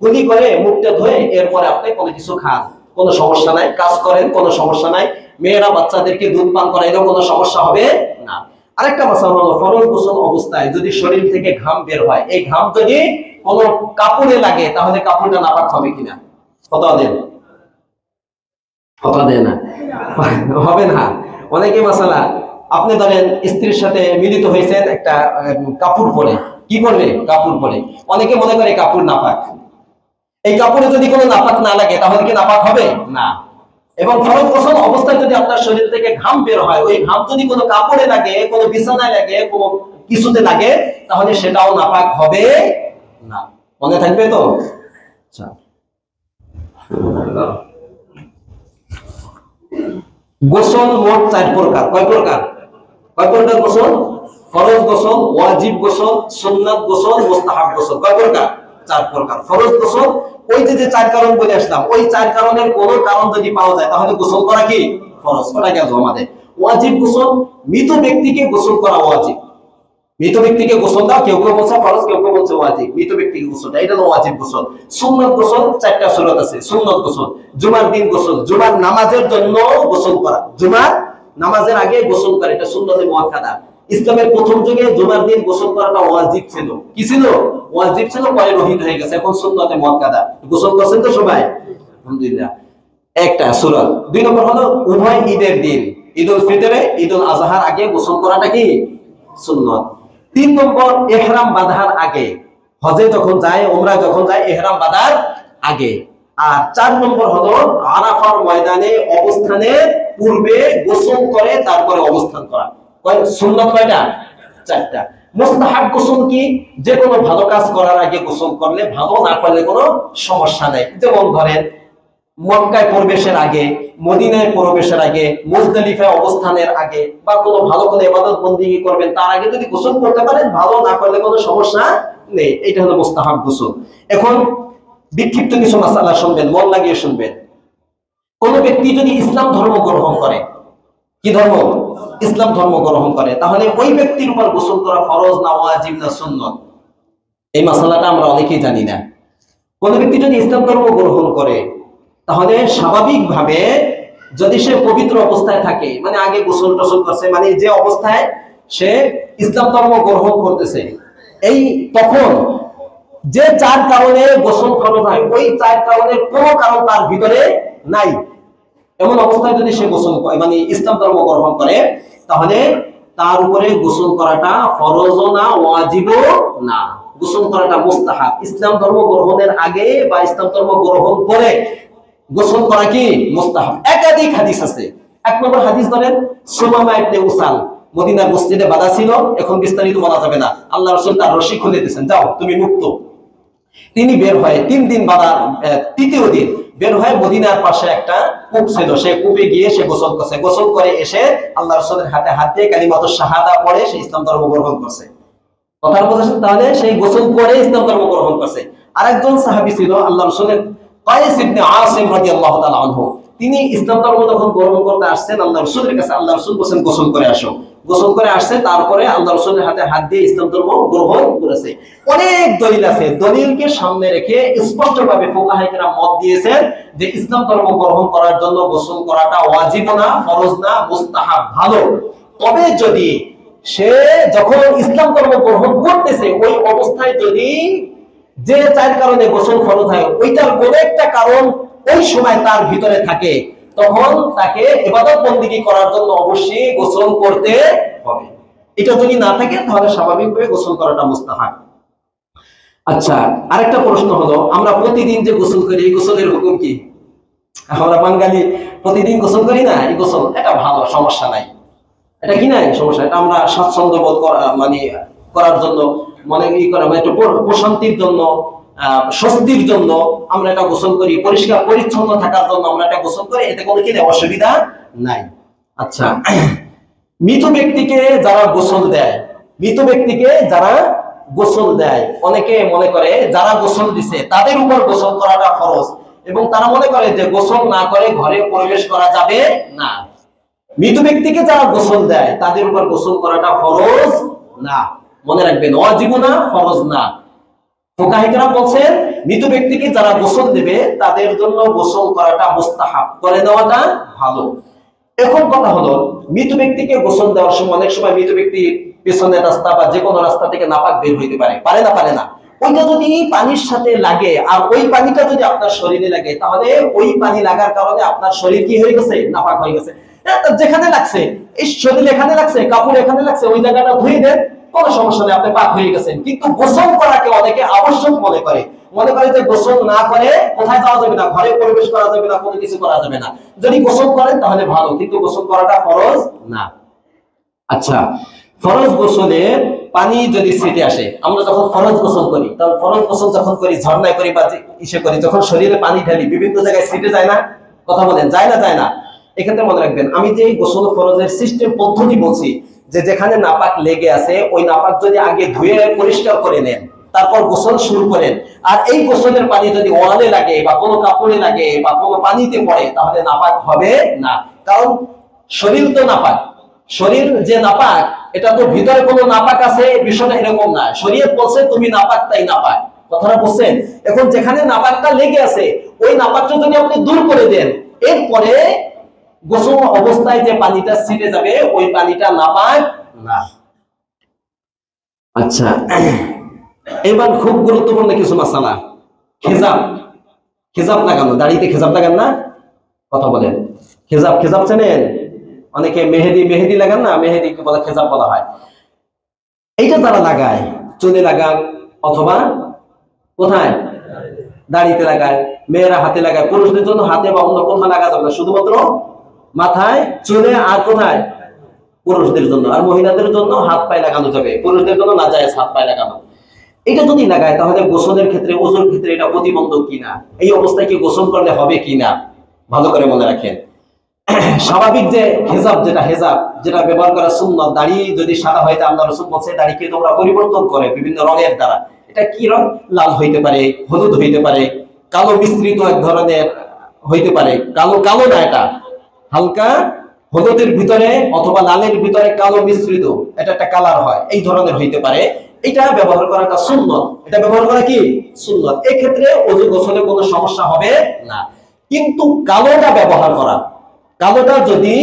কুলি করে মুখটা ধুয়ে এরপরে আপনি কোনো কিছু খান, কোনো সমস্যা নাই। কাজ করেন, কোনো সমস্যা নাই। মেয়েরা বাচ্চাদেরকে দুধ পান করাইলেও কোনো সমস্যা হবে না। আরেকটা মাসালা হলো, ফরজ গোসল অবস্থায় যদি শরীর থেকে ঘাম বের হয়, এই ঘাম যদি কোনো কাপড়ে লাগে তাহলে কাপড়টা নাপাক হবে কিনা? ফতোয়া দেন। ফতোয়া দেন না? হবে না। অনেকে মাসালা, আপনি ধরেন স্ত্রীর সাথে মিলিত হয়েছেন একটা কাপড় পরে, কি করবে? কাপড় পরে। অনেকে মনে করে কাপড় নাপাক। এই কাপড়ে যদি কোনো নাপাক না লাগে তাহলে কি নাপাক হবে? না। এবং ফরজ গোসল অবস্থায় যদি আপনার শরীর থেকে ঘাম বের হয়, ওই ঘাম যদি কোনো কাপড়ে লাগে, কোনো বিছানায় লাগে, কোনো কিছুতে লাগে, তাহলে সেটাও নাপাক হবে না। মনে থাকবে তো? আচ্ছা, গোসল মোট 4 প্রকার। কয় প্রকার? কয় প্রকার গোসল? ফরজ গোসল, ওয়াজিব গোসল, সুন্নাত গোসল, মুস্তাহাব গোসল। কয় প্রকার? 4 প্রকার। ফরজ গোসল, ওই যে 4 কারণ বলে আসলাম, ওই 4 কারণের কোনো কারণ যদি পাওয়া যায় তাহলে গোসল করা কি ফরজ? করা গেল আমাদের। ওয়াজিব গোসল, মৃত ব্যক্তিকে গোসল করা ওয়াজিব। মৃত ব্যক্তিকে গোসল দাও, কেউ কেউ বলছে ফরজ, কেউ কেউ বলছে ওয়াজিব। মৃত ব্যক্তিকে গোসল দাও, এটা হলো ওয়াজিব গোসল। সুন্নাত গোসল 4টা সুন্নাত আছে। সুন্নাত গোসল, জুমার দিন গোসল, জুমার নামাজের জন্য গোসল করা, জুমার নামাজের আগে গোসল করা, এটা সুন্নতে মুআক্কাদা। ইসলামের প্রথম যুগে জুমার দিন গোসল করাটা ওয়াজিব ছিল। কি ছিল? ওয়াজিব ছিল, পরে রহিত হয়ে গেছে, এখন সুন্নতে মুআক্কাদা। গোসল করছেন তো সবাই? আলহামদুলিল্লাহ। একটা সূরা। 2 নম্বর হলো উভয় ঈদের দিন, ঈদুল ফিতরে, ঈদুল আজহার আগে গোসল করাটা কি সুন্নাত। 3 নম্বর ইহরাম বাঁধার আগে, হজে যখন যায়, উমরা যখন যায়, ইহরাম বাঁধার আগে। আর 4 নম্বর হলো আরাফার ময়দানে অবস্থানের পূর্বে গোসল করে তারপরে অবস্থান করা। সুন্নাত কয়টা? 4টা। মুস্তাহাব গোসল কি? যে কোনো ভালো কাজ করার আগে গোসল করলে ভালো, না করলে কোনো সমস্যা নেই। যেমন ধরেন মক্কায় প্রবেশের আগে, মদিনায় প্রবেশের আগে, মুজদালিফায় অবস্থানের আগে, বা কোনো ভালো কোনো ইবাদত বন্দেগী করবেন তার আগে যদি গোসল করতে পারেন ভালো, না করলে কোনো সমস্যা নেই। এটা হলো মুস্তাহাব গোসল। এখন বিক্ষিপ্ত কিছু মাসালা শুনবেন, মন লাগিয়ে শুনবেন। কোন ব্যক্তি যদি ইসলাম ধর্ম গ্রহণ করে, কি ধর্ম? ইসলাম ধর্ম গ্রহণ করে, তাহলে ওই ব্যক্তির উপর গোসল করা ফরজ না ওয়াজিব না সুন্নাত? এই মাসালাটা আমরা অনেকেই জানি না। কোন ব্যক্তি যদি ইসলাম ধর্ম গ্রহণ করে, তাহলে স্বাভাবিকভাবে যদি সে পবিত্র অবস্থায় থাকে, মানে আগে গোসল টোসল করছে, মানে যে অবস্থায় সে ইসলাম ধর্ম গ্রহণ করতেছে, এই তখন যে 4 কারণে গোসল ফরজ হয়, ওই 4 কারণের কোনো কারণ তার ভিতরে নাই, এমন অবস্থায় যদি সে গোসল করে, মানে ইসলাম ধর্ম গ্রহণ করে, তাহলে তার উপরে গোসল করাটা ফরজও না, ওয়াজিবও না। গোসল করাটা মুস্তাহাব। ইসলাম ধর্ম গ্রহণের আগে বা ইসলাম ধর্ম গ্রহণ করে গোসল করা কি মুস্তাহাব। একাধিক হাদিস আছে। 1 নম্বর হাদিস ধরেন, সুমামা ইবনে উসাল, মদিনার মসজিদে বাধা ছিল, এখন বিস্তারিত বলা যাবে না। আল্লাহ রাসূল তার রশি খুলে দিয়েছেন, যাও তুমি মুক্ত। তিনি বের হয়ে 3 দিন বাধা, 3য় দিন বের হয়ে মদিনার পাশে একটা কূপ ছিল, সেই কূপে গিয়ে সে গোসল করছে। গোসল করে এসে আল্লাহ রাসূলের হাতে হাত দিয়ে কালিমাতুশ শাহাদা পড়ে সে ইসলাম ধর্ম গ্রহণ করছে। কথার বুঝেছেন? তাহলে সেই গোসল করে ইসলাম ধর্ম গ্রহণ করছে। আরেকজন সাহাবী ছিল আল্লাহ রাসূলের কায়েস ইবনে আসিম রাদিয়াল্লাহু তাআলা আনহু। তিনি ইসলাম ধর্ম যখন গ্রহণ করতে আসছেন আল্লাহ রাসূলের কাছে, আল্লাহ রাসূল বলেন গোসল করে আসো। গোসল করে আসছে, তারপরে আল্লাহ রাসূলের হাতে হাত দিয়ে ইসলাম ধর্ম গ্রহণ করেছে। অনেক দলিল আছে, দলিলকে সামনে রেখে স্পষ্টভাবে ফুকাহায়ে কেরাম মত দিয়েছেন যে ইসলাম ধর্ম গ্রহণ করার জন্য গোসল করাটা ওয়াজিব না, ফরজ না, মুস্তাহাব, ভালো। তবে যদি সে যখন ইসলাম ধর্ম গ্রহণ করতেছে ওই অবস্থায় যদি যে 4 কারণে গোসল ফরজ হয়, ওইটার কোনো একটা কারণ ওই সময় তার ভিতরে থাকে, তখন তাকে ইবাদত বন্দেগী করার জন্য অবশ্যই গোসল করতে হবে। এটা যদি না থাকে তাহলে স্বাভাবিকভাবে গোসল করাটা মুস্তাহাব। আচ্ছা, আরেকটা প্রশ্ন হলো, আমরা প্রতিদিন যে গোসল করি, এই গোসলের হুকুম কি? আমরা বাঙালি প্রতিদিন গোসল করি না, এই গোসল এটা ভালো, সমস্যা নাই। এটা কি নাই সমস্যা, এটা আমরা স্বাচ্ছন্দ্য বোধ করা, মানে করার জন্য, মনে করা একটু প্রশান্তির জন্য, স্বস্তির জন্য আমরা এটা গোসল করি, পরিষ্কার পরিচ্ছন্ন থাকার জন্য আমরা এটা গোসল করি, এতে কোনো কি অসুবিধা নাই। আচ্ছা, মৃত ব্যক্তিকে যারা গোসল দেয়, মৃত ব্যক্তিকে যারা গোসল দেয়, অনেকে মনে করে যারা গোসল দিছে তাদের উপর গোসল করাটা ফরজ, এবং তারা মনে করে যে গোসল না করে ঘরে প্রবেশ করা যাবে না। মৃত ব্যক্তিকে যারা গোসল দেয় তাদের উপর গোসল করাটা ফরজ না, মনে রাখবেন, ওয়াজিব না, ফরজ না। ফুকাহায়ে বলছেন মৃত ব্যক্তিকে যারা গোসল দেবে তাদের জন্য গোসল করাটা মুস্তাহাব, করে নেওয়াটা ভালো। এখন কথা হলো, মৃত ব্যক্তিকে গোসল দেওয়ার সময় অনেক সময় মৃত ব্যক্তি পেছনের রাস্তা বা যে কোনো রাস্তা থেকে নাপাক বের হইতে পারে, পারে না। ওইটা যদি পানির সাথে লাগে আর ওই পানিটা যদি আপনার শরীরে লাগে, তাহলে ওই পানি লাগার কারণে আপনার শরীর কি হয়ে গেছে, নাপাক হয়ে গেছে। যেখানে লাগছে, এই শরীর এখানে লাগছে, কাপড় এখানে লাগছে, ওই জায়গাটা ধুয়ে দেন, কোনো সমস্যা নেই, আপনি পাক হয়ে গেছেন। কিন্তু গোসল করাকে অনেকে আবশ্যক মনে করে যে গোসল না করে কোথায় যাওয়া যাবে না, ঘরে প্রবেশ করা যাবে না, কোনো কিছু করা যাবে না। যদি গোসল করেন তাহলে ভালো, কিন্তু গোসল করাটা ফরজ না। আচ্ছা, ফরজ গোসলে পানি যদি ছিটে আসে, আমরা যখন ফরজ গোসল করি, তখন ফরজ গোসল যখন করি, ঝর্ণায় করি বা ইসে করি, যখন শরীরে পানি ঢালি বিভিন্ন জায়গায় ছিটে যায় না, কথা বলেন, যায় না। এক্ষেত্রে মনে রাখবেন, আমি যে গোসল ফরজের সিস্টেম পদ্ধতি বলছি, যে যেখানে নাপাক লেগে আছে ওই নাপাক যদি আগে ধুয়ে পরিষ্কার করে নেন, তারপর গোসল শুরু করেন, আর এই গোসলের পানি যদি ওয়ালে লাগে বা কোনো কাপড়ে লাগে বা কোনো পানিতে পড়ে, তাহলে নাপাক হবে না। কারণ শরীর তো নাপাক, শরীর যে নাপাক, এটা তো ভিতরে কোনো নাপাক আছে বিষয়টা এরকম না। শরীয়ত বলছে তুমি নাপাক তাই নাপাক, কথাটা বুঝছেন? এখন যেখানে নাপাকটা লেগে আছে ওই নাপাকটা যদি আপনি দূর করে দেন, এরপরে গোসল অবস্থায় যে পানিটা ছিটে যাবে ওই পানিটা নাপাক না। আচ্ছা, এবার খুব গুরুত্বপূর্ণ কিছু মাসালা, খেজাব লাগানো, দাড়িতে খেজাব লাগান না, কথা বলেন, খেজাব চেনেন? অনেকে মেহেদি লাগান না, মেহেদিকে বলা খেজাব বলা হয়। এইটা তারা লাগায়, চুলে লাগান অথবা কোথায়, দাড়িতে লাগায়, মেয়েরা হাতে লাগায়। পুরুষদের জন্য হাতে বা অন্য কোথাও লাগা যাবে না, শুধুমাত্র মাথায়, চুলে, আর কোথায়, পুরুষদের জন্য। আর মহিলাদের জন্য হাত পায়ে লাগানো যাবে, পুরুষদের জন্য না যায় হাত পায়ে লাগানো। এটা যদি লাগায় তাহলে গোসলের ক্ষেত্রে, ওযুর ক্ষেত্রে এটা প্রতিবন্ধক কিনা, এই অবস্থায় কি গোসল করলে হবে কিনা, ভালো করে মনে রাখেন। স্বাভাবিক যে হেজাব, যেটা ব্যবহার করা সুন্নাত, দাড়ি যদি সাদা হয়, আল্লাহ রাসূল বলছে দাড়িকে তোমরা পরিবর্তন করে বিভিন্ন রঙের দ্বারা। এটা কি রং? লাল হইতে পারে, হলুদ হইতে পারে, কালো মিশ্রিত এক ধরনের হইতে পারে, কালো না, এটা হালকা হলুদের ভিতরে অথবা লালের ভিতরে কালো মিশ্রিত, এটা একটা কালার হয়, এই ধরনের হইতে পারে। এটা ব্যবহার করাটা সুন্নাত, এটা ব্যবহার করা কি সুন্নাত। এই ক্ষেত্রে ওযু গোসলে কোনো সমস্যা হবে না। কিন্তু কালোটা ব্যবহার করা, কালোটা যদি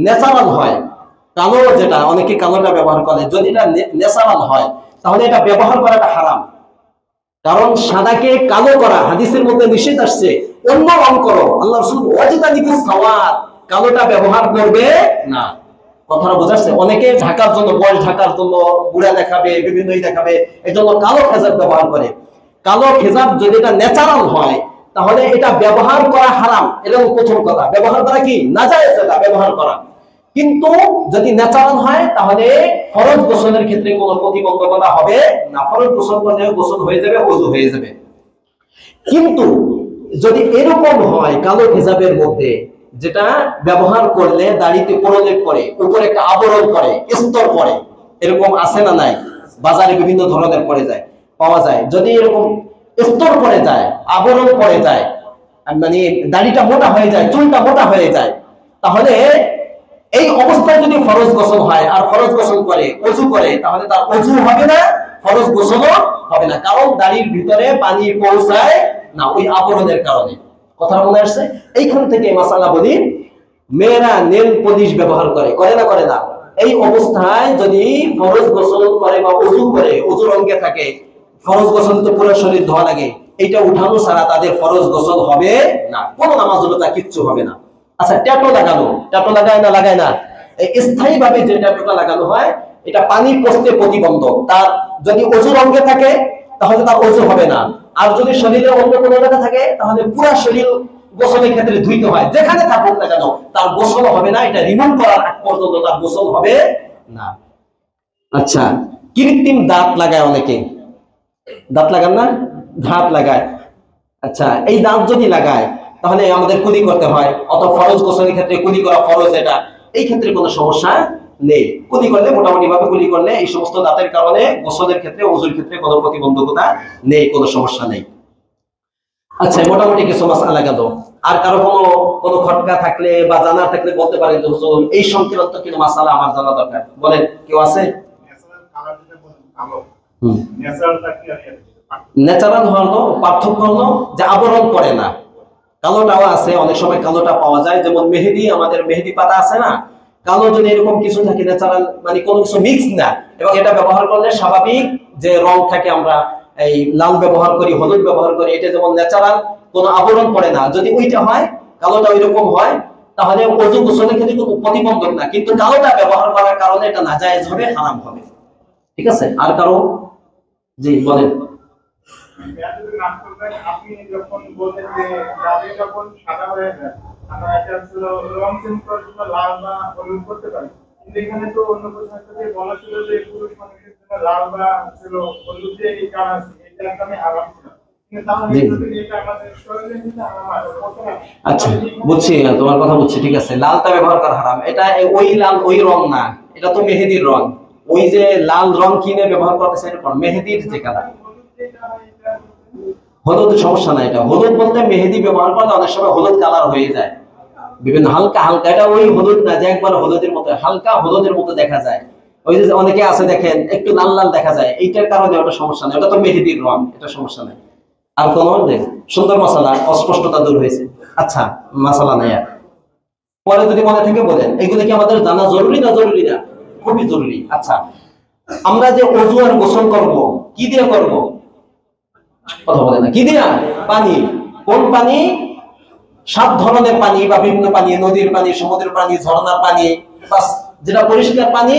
ন্যাচারাল হয়, কালো যেটা অনেকে কালোটা ব্যবহার করে, যদি এটা ন্যাচারাল হয় তাহলে এটা ব্যবহার করাটা হারাম। কারণ সাদাকে কালো করা হাদিসের মধ্যে নিষেধ আসছে, অন্য রং করো, আল্লাহ রাসূল ওয়াজিতানিবুস সাওয়াত, কালোটা ব্যবহার করবে না। কথাটা বোঝাচ্ছে? অনেকে ঢাকার জন্য, বয়স ঢাকার জন্য, বুড়া দেখাবে, বিভিন্নই দেখাবে, এই জন্য কালো খেজাব ব্যবহার করে। কালো খেজাব যদি এটা ন্যাচারাল হয় তাহলে এটা ব্যবহার করা হারাম, এরকম প্রথম কথা। ব্যবহার করা কি নাজায়েজ, এটা ব্যবহার করা। কিন্তু যদি ন্যাচারাল হয় তাহলে ফরজ গোসলের ক্ষেত্রে কোনো প্রতিবন্ধকতা হবে না, ফরজ গোসল করলে গোসল হয়ে যাবে, ওযু হয়ে যাবে। কিন্তু যদি এরকম হয় কালো হিজাবের মধ্যে, যেটা ব্যবহার করলে দাড়িতে প্রলেপ করে, উপরে একটা আবরণ করে, স্তর পড়ে, এরকম আছে না নাই? বাজারে বিভিন্ন ধরনের পড়ে যায়, পাওয়া যায়। যদি এরকম স্তর পড়ে যায়, আবরণ পড়ে যায়, মানে দাড়িটা মোটা হয়ে যায়, চুলটা মোটা হয়ে যায়, তাহলে এই অবস্থায় যদি ফরজ গোসল হয় আর ফরজ গোসল করে, ওযু করে, তাহলে তার ওযু হবে না, ফরজ গোসলও হবে না। কারণ দাড়ির ভিতরে পানি পৌঁছায় না ওই আবরণের কারণে। কথা মনে আসছে? এইখান থেকে মাসালা বলি, মেয়েরা নেল পলিশ ব্যবহার করে না, এই অবস্থায় যদি ফরজ গোসল করে বা ওযু করে, ওযুর অঙ্গে থাকে, ফরজ গোসল তো পুরো শরীর ধোয়া লাগে, এইটা উঠানো ছাড়া তাদের ফরজ গোসল হবে না, কোনো নামাজ হলো তা কিচ্ছু হবে না। আচ্ছা, ট্যাটু লাগায় না, স্থায়ী ভাবে যে ট্যাটুটা লাগানো হয়, এটা পানি পৌঁছতে প্রতিবন্ধক। তার যদি ওযুর অঙ্গে থাকে তাহলে তার ওযু হবে না, আর যদি শরীরের অন্য কোনো জায়গা থাকে তাহলে পুরো শরীর গোসলের ক্ষেত্রে ধুইতে হয়, যেখানে থাকুক না কেন তার গোসল হবে না। এটা রিমুভ করার আগ পর্যন্ত তার গোসল হবে না। আচ্ছা, কৃত্রিম দাঁত লাগায় অনেকে, দাঁত লাগান না, দাঁত লাগায়। আচ্ছা, এই দাঁত যদি লাগায় তাহলে আমাদের কুলি করতে হয়, অত ফরজ গোসলের ক্ষেত্রে কুলি করা ফরজ, এটা এই ক্ষেত্রে কোনো সমস্যা নেই। কুলি করলে মোটামুটি ভাবে কুলি করলে এই সমস্ত দাঁতের কারণে গোসলের ক্ষেত্রে ওযুর ক্ষেত্রে কোনো প্রতিবন্ধকতা নেই, কোনো সমস্যা নেই। আচ্ছা, মোটামুটি কিছু মাসআলা গেল। আর কারো কোনো খটকা থাকলে বা জানা থাকলে বলতে পারেন যে হুজুর এই সংক্রান্ত কিছু মাসআলা আমার জানা দরকার, বলেন। কেউ আছে? ন্যাচারাল হলো পার্থক্য হলো যে আবরণ করে না, কালোটাও আছে, অনেক সময় কালোটা পাওয়া যায়, যেমন মেহেদি, আমাদের মেহেদি পাতা আছে না, কালো যদি এরকম কিছু থাকে ন্যাচারাল, মানে কোনো কিছু মিক্স না, এবং এটা ব্যবহার করলে স্বাভাবিক যে রং থাকে, আমরা এই লাল ব্যবহার করি, হলুদ ব্যবহার করি, এটা যেমন ন্যাচারাল, কোনো আবরণ পড়ে না, যদি ওইটা হয়, কালোটা ওইরকম হয়, তাহলে ওযু গোসলের ক্ষেত্রে কোনো প্রতিবন্ধক না, কিন্তু কালোটা ব্যবহার করার কারণে এটা নাজায়েজ হবে, হারাম হবে। ঠিক আছে? আর কারো? জি বলেন। আপনি যখন বলেন যে দাবি যখন সাদা হয়ে যায়, আমরা এটা ছিল রং চেঞ্জ করার জন্য লাল বা হলুদ করতে পারি, কিন্তু এখানে তো অন্য কোথাও থেকে বলা ছিল যে পুরুষ মানুষের জন্য লাল বা ছিল হলুদ যে এই কালার আছে, এটা একদমই হারাম ছিল। আচ্ছা, বুঝছি, তোমার কথা বুঝছি, ঠিক আছে। লালটা ব্যবহার করা হারাম, এটা ওই লাল ওই রং না, এটা তো মেহেদির রং। ওই যে লাল রং কিনে ব্যবহার করতেছে এরকম মেহেদির যে কালার, হলুদ সমস্যা নাই। এটা হলুদ বলতে মেহেদি ব্যবহার করলে অনেক সময় হলুদ কালার হয়ে যায়, বিভিন্ন হালকা হালকা, এটা ওই হলুদ না যে একবার হলুদের মতো, হালকা হলুদের মতো দেখা যায়। ওই যে অনেকে আছে দেখেন একটু লাল লাল দেখা যায়, এইটার কারণে ওটা সমস্যা নেই, ওটা তো মেহেদির রং, এটা সমস্যা নাই। আর কোন সুন্দর মশলা, অস্পষ্টতা দূর হয়েছে। আচ্ছা, মশলা নাই আর। পরে যদি মনে থেকে বলেন, এগুলো কি আমাদের জানা জরুরি না জরুরি না? খুবই জরুরি। আচ্ছা, আমরা যে ওযু আর গোসল করব, কি দিয়ে করব? কথা বলে না, কি দিয়া? পানি। কোন পানি? 7 ধরনের পানি বা বিভিন্ন পানি, নদীর পানি, সমুদ্রের পানি, ঝর্ণার পানি, যেটা পরিষ্কার পানি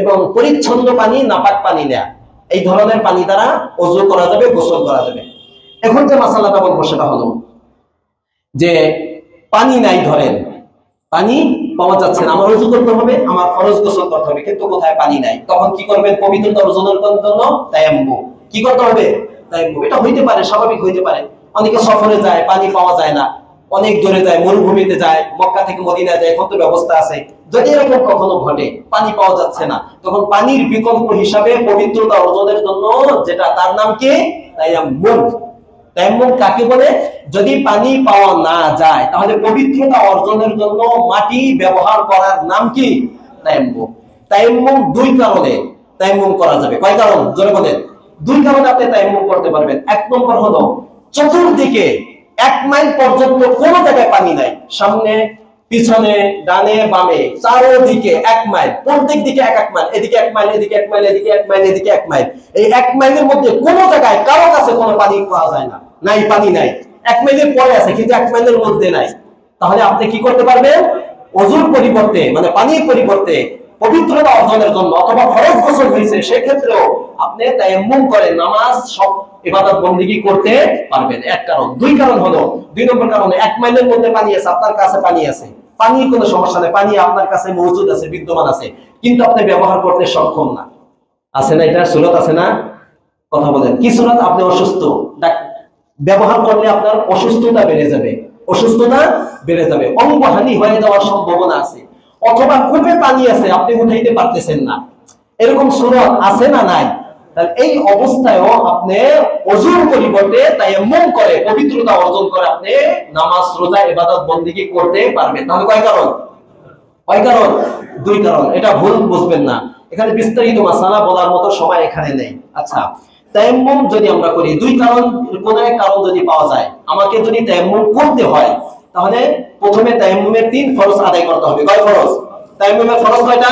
এবং পরিচ্ছন্ন পানি, নাপাক পানি না, এই ধরনের পানি দ্বারা ওযু করা যাবে, গোসল করা যাবে। এখন যে মাসালাটা বলবো সেটা হলো যে পানি নাই, ধরেন পানি পাওয়া যাচ্ছে না, আমার ওযু করতে হবে, আমার ফরজ গোসল করতে হবে, কিন্তু কোথায় পানি নাই, তখন কি করবেন? পবিত্রতা অর্জনের জন্য তায়াম্মুম। কি করতে হবে? তায়াম্মুম। এটা হইতে পারে, স্বাভাবিক হইতে পারে, অনেকে সফরে যায়, পানি পাওয়া যায় না, অনেক দূরে যায়, মরুভূমিতে যায়, মক্কা থেকে মদিনা যায়, কত ব্যবস্থা আছে। যদি এরকম কখনো ঘটে, পানি পাওয়া যাচ্ছে না, তখন পানির বিকল্প হিসাবে পবিত্রতা অর্জনের জন্য যেটা, তার নাম কি? তায়াম্মুম। তায়াম্মুম কাকে বলে? যদি পানি পাওয়া না যায় তাহলে পবিত্রতা অর্জনের জন্য মাটি ব্যবহার করার নাম কি? তায়াম্মুম। তায়াম্মুম 2 কারণে তায়াম্মুম করা যাবে। কয় কারণ? জোরে বলেন। 2 কারণে আপনি তায়াম্মুম করতে পারবেন। এক নম্বর হলো চতুর্দিকে 1 মাইল পর্যন্ত কোনো জায়গায় পানি নাই, সামনে পিছনে ডানে বামে চারদিকে 1 মাইল, প্রত্যেক দিকে 1 মাইল, এদিকে 1 মাইল, এদিকে 1 মাইল, এদিকে 1 মাইল, এদিকে 1 মাইল, এই 1 মাইলের মধ্যে কোনো জায়গায় কারো কাছে কোনো পানি পাওয়া যায় না, নাই, পানি নাই। 1 মাইলের পরে আছে কিন্তু 1 মাইলের মধ্যে নাই। তাহলে আপনি কি করতে পারবেন? ওযুর পরিবর্তে, মানে পানির পরিবর্তে পবিত্রতা অর্জনের জন্য, অথবা ফরজ গোসল হয়েছে সেক্ষেত্রেও আপনি তায়াম্মুম করে নামাজ সব ইবাদত বন্দেগী করতে পারবেন। এক কারণ। 2 কারণ হলো, 2 নম্বর কারণে 1 মাইলের মধ্যে পানি আছে, আপনার কাছে পানি আছে, পানি কোনো সমস্যা নেই, পানি আপনার কাছে মজুদ আছে, বিদ্যমান আছে, কিন্তু আপনি ব্যবহার করতে সক্ষম না। আছে না? এটা সুরত আছে না? কথা বলেন। কি সুরত? আপনি অসুস্থ, ব্যবহার করলে আপনার অসুস্থতা বেড়ে যাবে, অসুস্থতা বেড়ে যাবে, অঙ্গহানি হয়ে যাওয়ার সম্ভাবনা আছে, অথবা কূপে পানি আছে আপনি উঠাইতে পারতেছেন না, এরকম সুরত আছে না? নাই। তাহলে এই অবস্থায়ও আপনি ওযুর পরিবর্তে তায়াম্মুম করে পবিত্রতা অর্জন করে আপনি নামাজ, রোজা, ইবাদত বন্দেগী করতে পারবেন। তাহলে কয় কারণ? কয় কারণ? 2 কারণ। এটা ভুল বুঝবেন না, এখানে বিস্তারিত মাসালা বলার মতো সময় এখানে নেই। আচ্ছা, তায়াম্মুম যদি আমরা করি, 2 কারণ, কোন এক কারণ যদি পাওয়া যায়, আমাকে যদি তায়াম্মুম করতে হয়, তাহলে প্রথমে তায়াম্মুমের 3 ফরজ আদায় করতে হবে। কয় ফরজ? তায়াম্মুমের ফরজ কয়টা?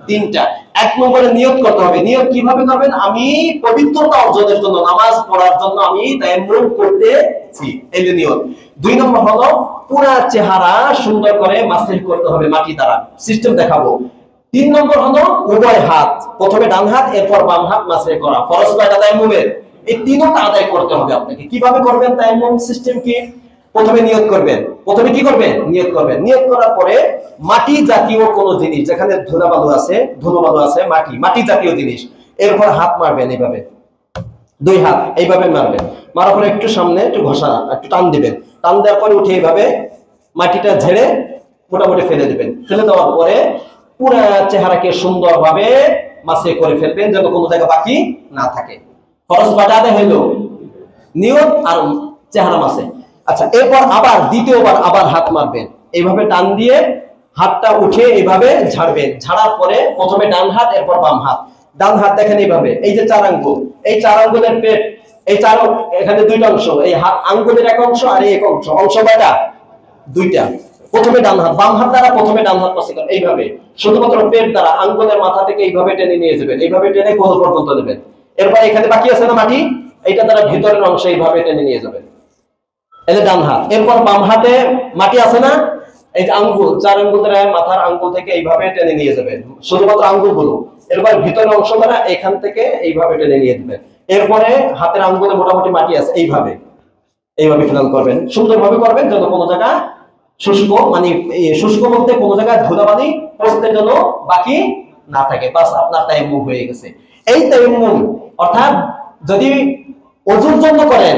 3টা। 1 নম্বরে নিয়ত করতে হবে। নিয়ত কিভাবে করবেন? আমি পবিত্রতা অর্জনের জন্য, নামাজ পড়ার জন্য আমি তায়াম্মুম করতেছি, এই যে নিয়ত। 2 নম্বর হলো পুরা চেহারা সুন্দর করে মাসিহ করতে হবে মাটি দ্বারা, সিস্টেম দেখাবো। 3 নম্বর হলো উভয় হাত, প্রথমে ডান হাত এরপর বাম হাত মাসিহ করা। ফরজ কয়টা তায়াম্মুমের? এই 3টা আদায় করতে হবে আপনাকে। কিভাবে করবেন? তায়াম্মুম সিস্টেম কি? প্রথমে নিয়ত করবেন। প্রথমে কি করবেন? নিয়ত করবেন। নিয়ত করার পরে মাটি জাতীয় কোন জিনিস, যেখানে ধুলাবালু আছে, মাটি জাতীয় জিনিস, এরপর হাত মারবেন এইভাবে, দুই হাত এইভাবে মারবেন, মারার পরে একটু সামনে একটু ঘষা একটু টান দিবেন, টান দেওয়ার পরে উঠে এইভাবে মাটিটা ঝেড়ে মোটামুটি ফেলে দিবেন। ফেলে দেওয়ার পরে পুরা চেহারাকে সুন্দরভাবে মাসে করে ফেলবেন যেন কোনো জায়গা বাকি না থাকে। ফরজ কয়টা আদায় হইল? নিয়ত আর চেহারা মাসে। আচ্ছা, এরপর আবার দ্বিতীয়বার আবার হাত মারবেন, এইভাবে টান দিয়ে হাতটা উঠে এইভাবে ঝাড়বেন। ঝাড়ার পরে প্রথমে ডান হাত, এরপর বাম হাত। ডান হাত দেখেন এইভাবে, এই যে 4 আঙ্গুল, এই 4 আঙ্গুলের পেট, এই 4 এখানে দুইটা অংশ, এই হাত আঙ্গুলের এক অংশ আর এই এক অংশ, অংশ কয়টা? দুইটা। প্রথমে ডান হাত, বাম হাত দ্বারা প্রথমে ডান হাত পাশে এইভাবে শুধুমাত্র পেট দ্বারা আঙ্গুলের মাথা থেকে এইভাবে টেনে নিয়ে যাবেন, এইভাবে টেনে কোল পর্যন্ত নেবেন। এরপর এখানে বাকি আছে না মাটি, এইটা দ্বারা ভিতরের অংশ এইভাবে টেনে নিয়ে যাবেন, এই যে ডান হাত। এরপর বাম হাতে মাটি আছে না, এই যে আঙ্গুল, 4 আঙ্গুল দ্বারা মাথার আঙ্গুল থেকে এইভাবে টেনে নিয়ে যাবেন, শুধুমাত্র আঙ্গুল গুলো। এরপর ভিতরের অংশ দ্বারা এখান থেকে এইভাবে টেনে নিয়ে যাবেন। এরপরে হাতের আঙ্গুলে মোটামুটি মাটি আছে, এইভাবে এইভাবে ফিনাল করবেন, সুন্দরভাবে করবেন যেন কোনো জায়গা শুষ্ক, মানে শুষ্ক বলতে কোনো জায়গায় ধুলাবালি প্রস্তের জন্য বাকি না থাকে। বাস আপনার তায়াম্মুম হয়ে গেছে। এই তায়াম্মুম অর্থাৎ যদি ওযুর জন্য করেন,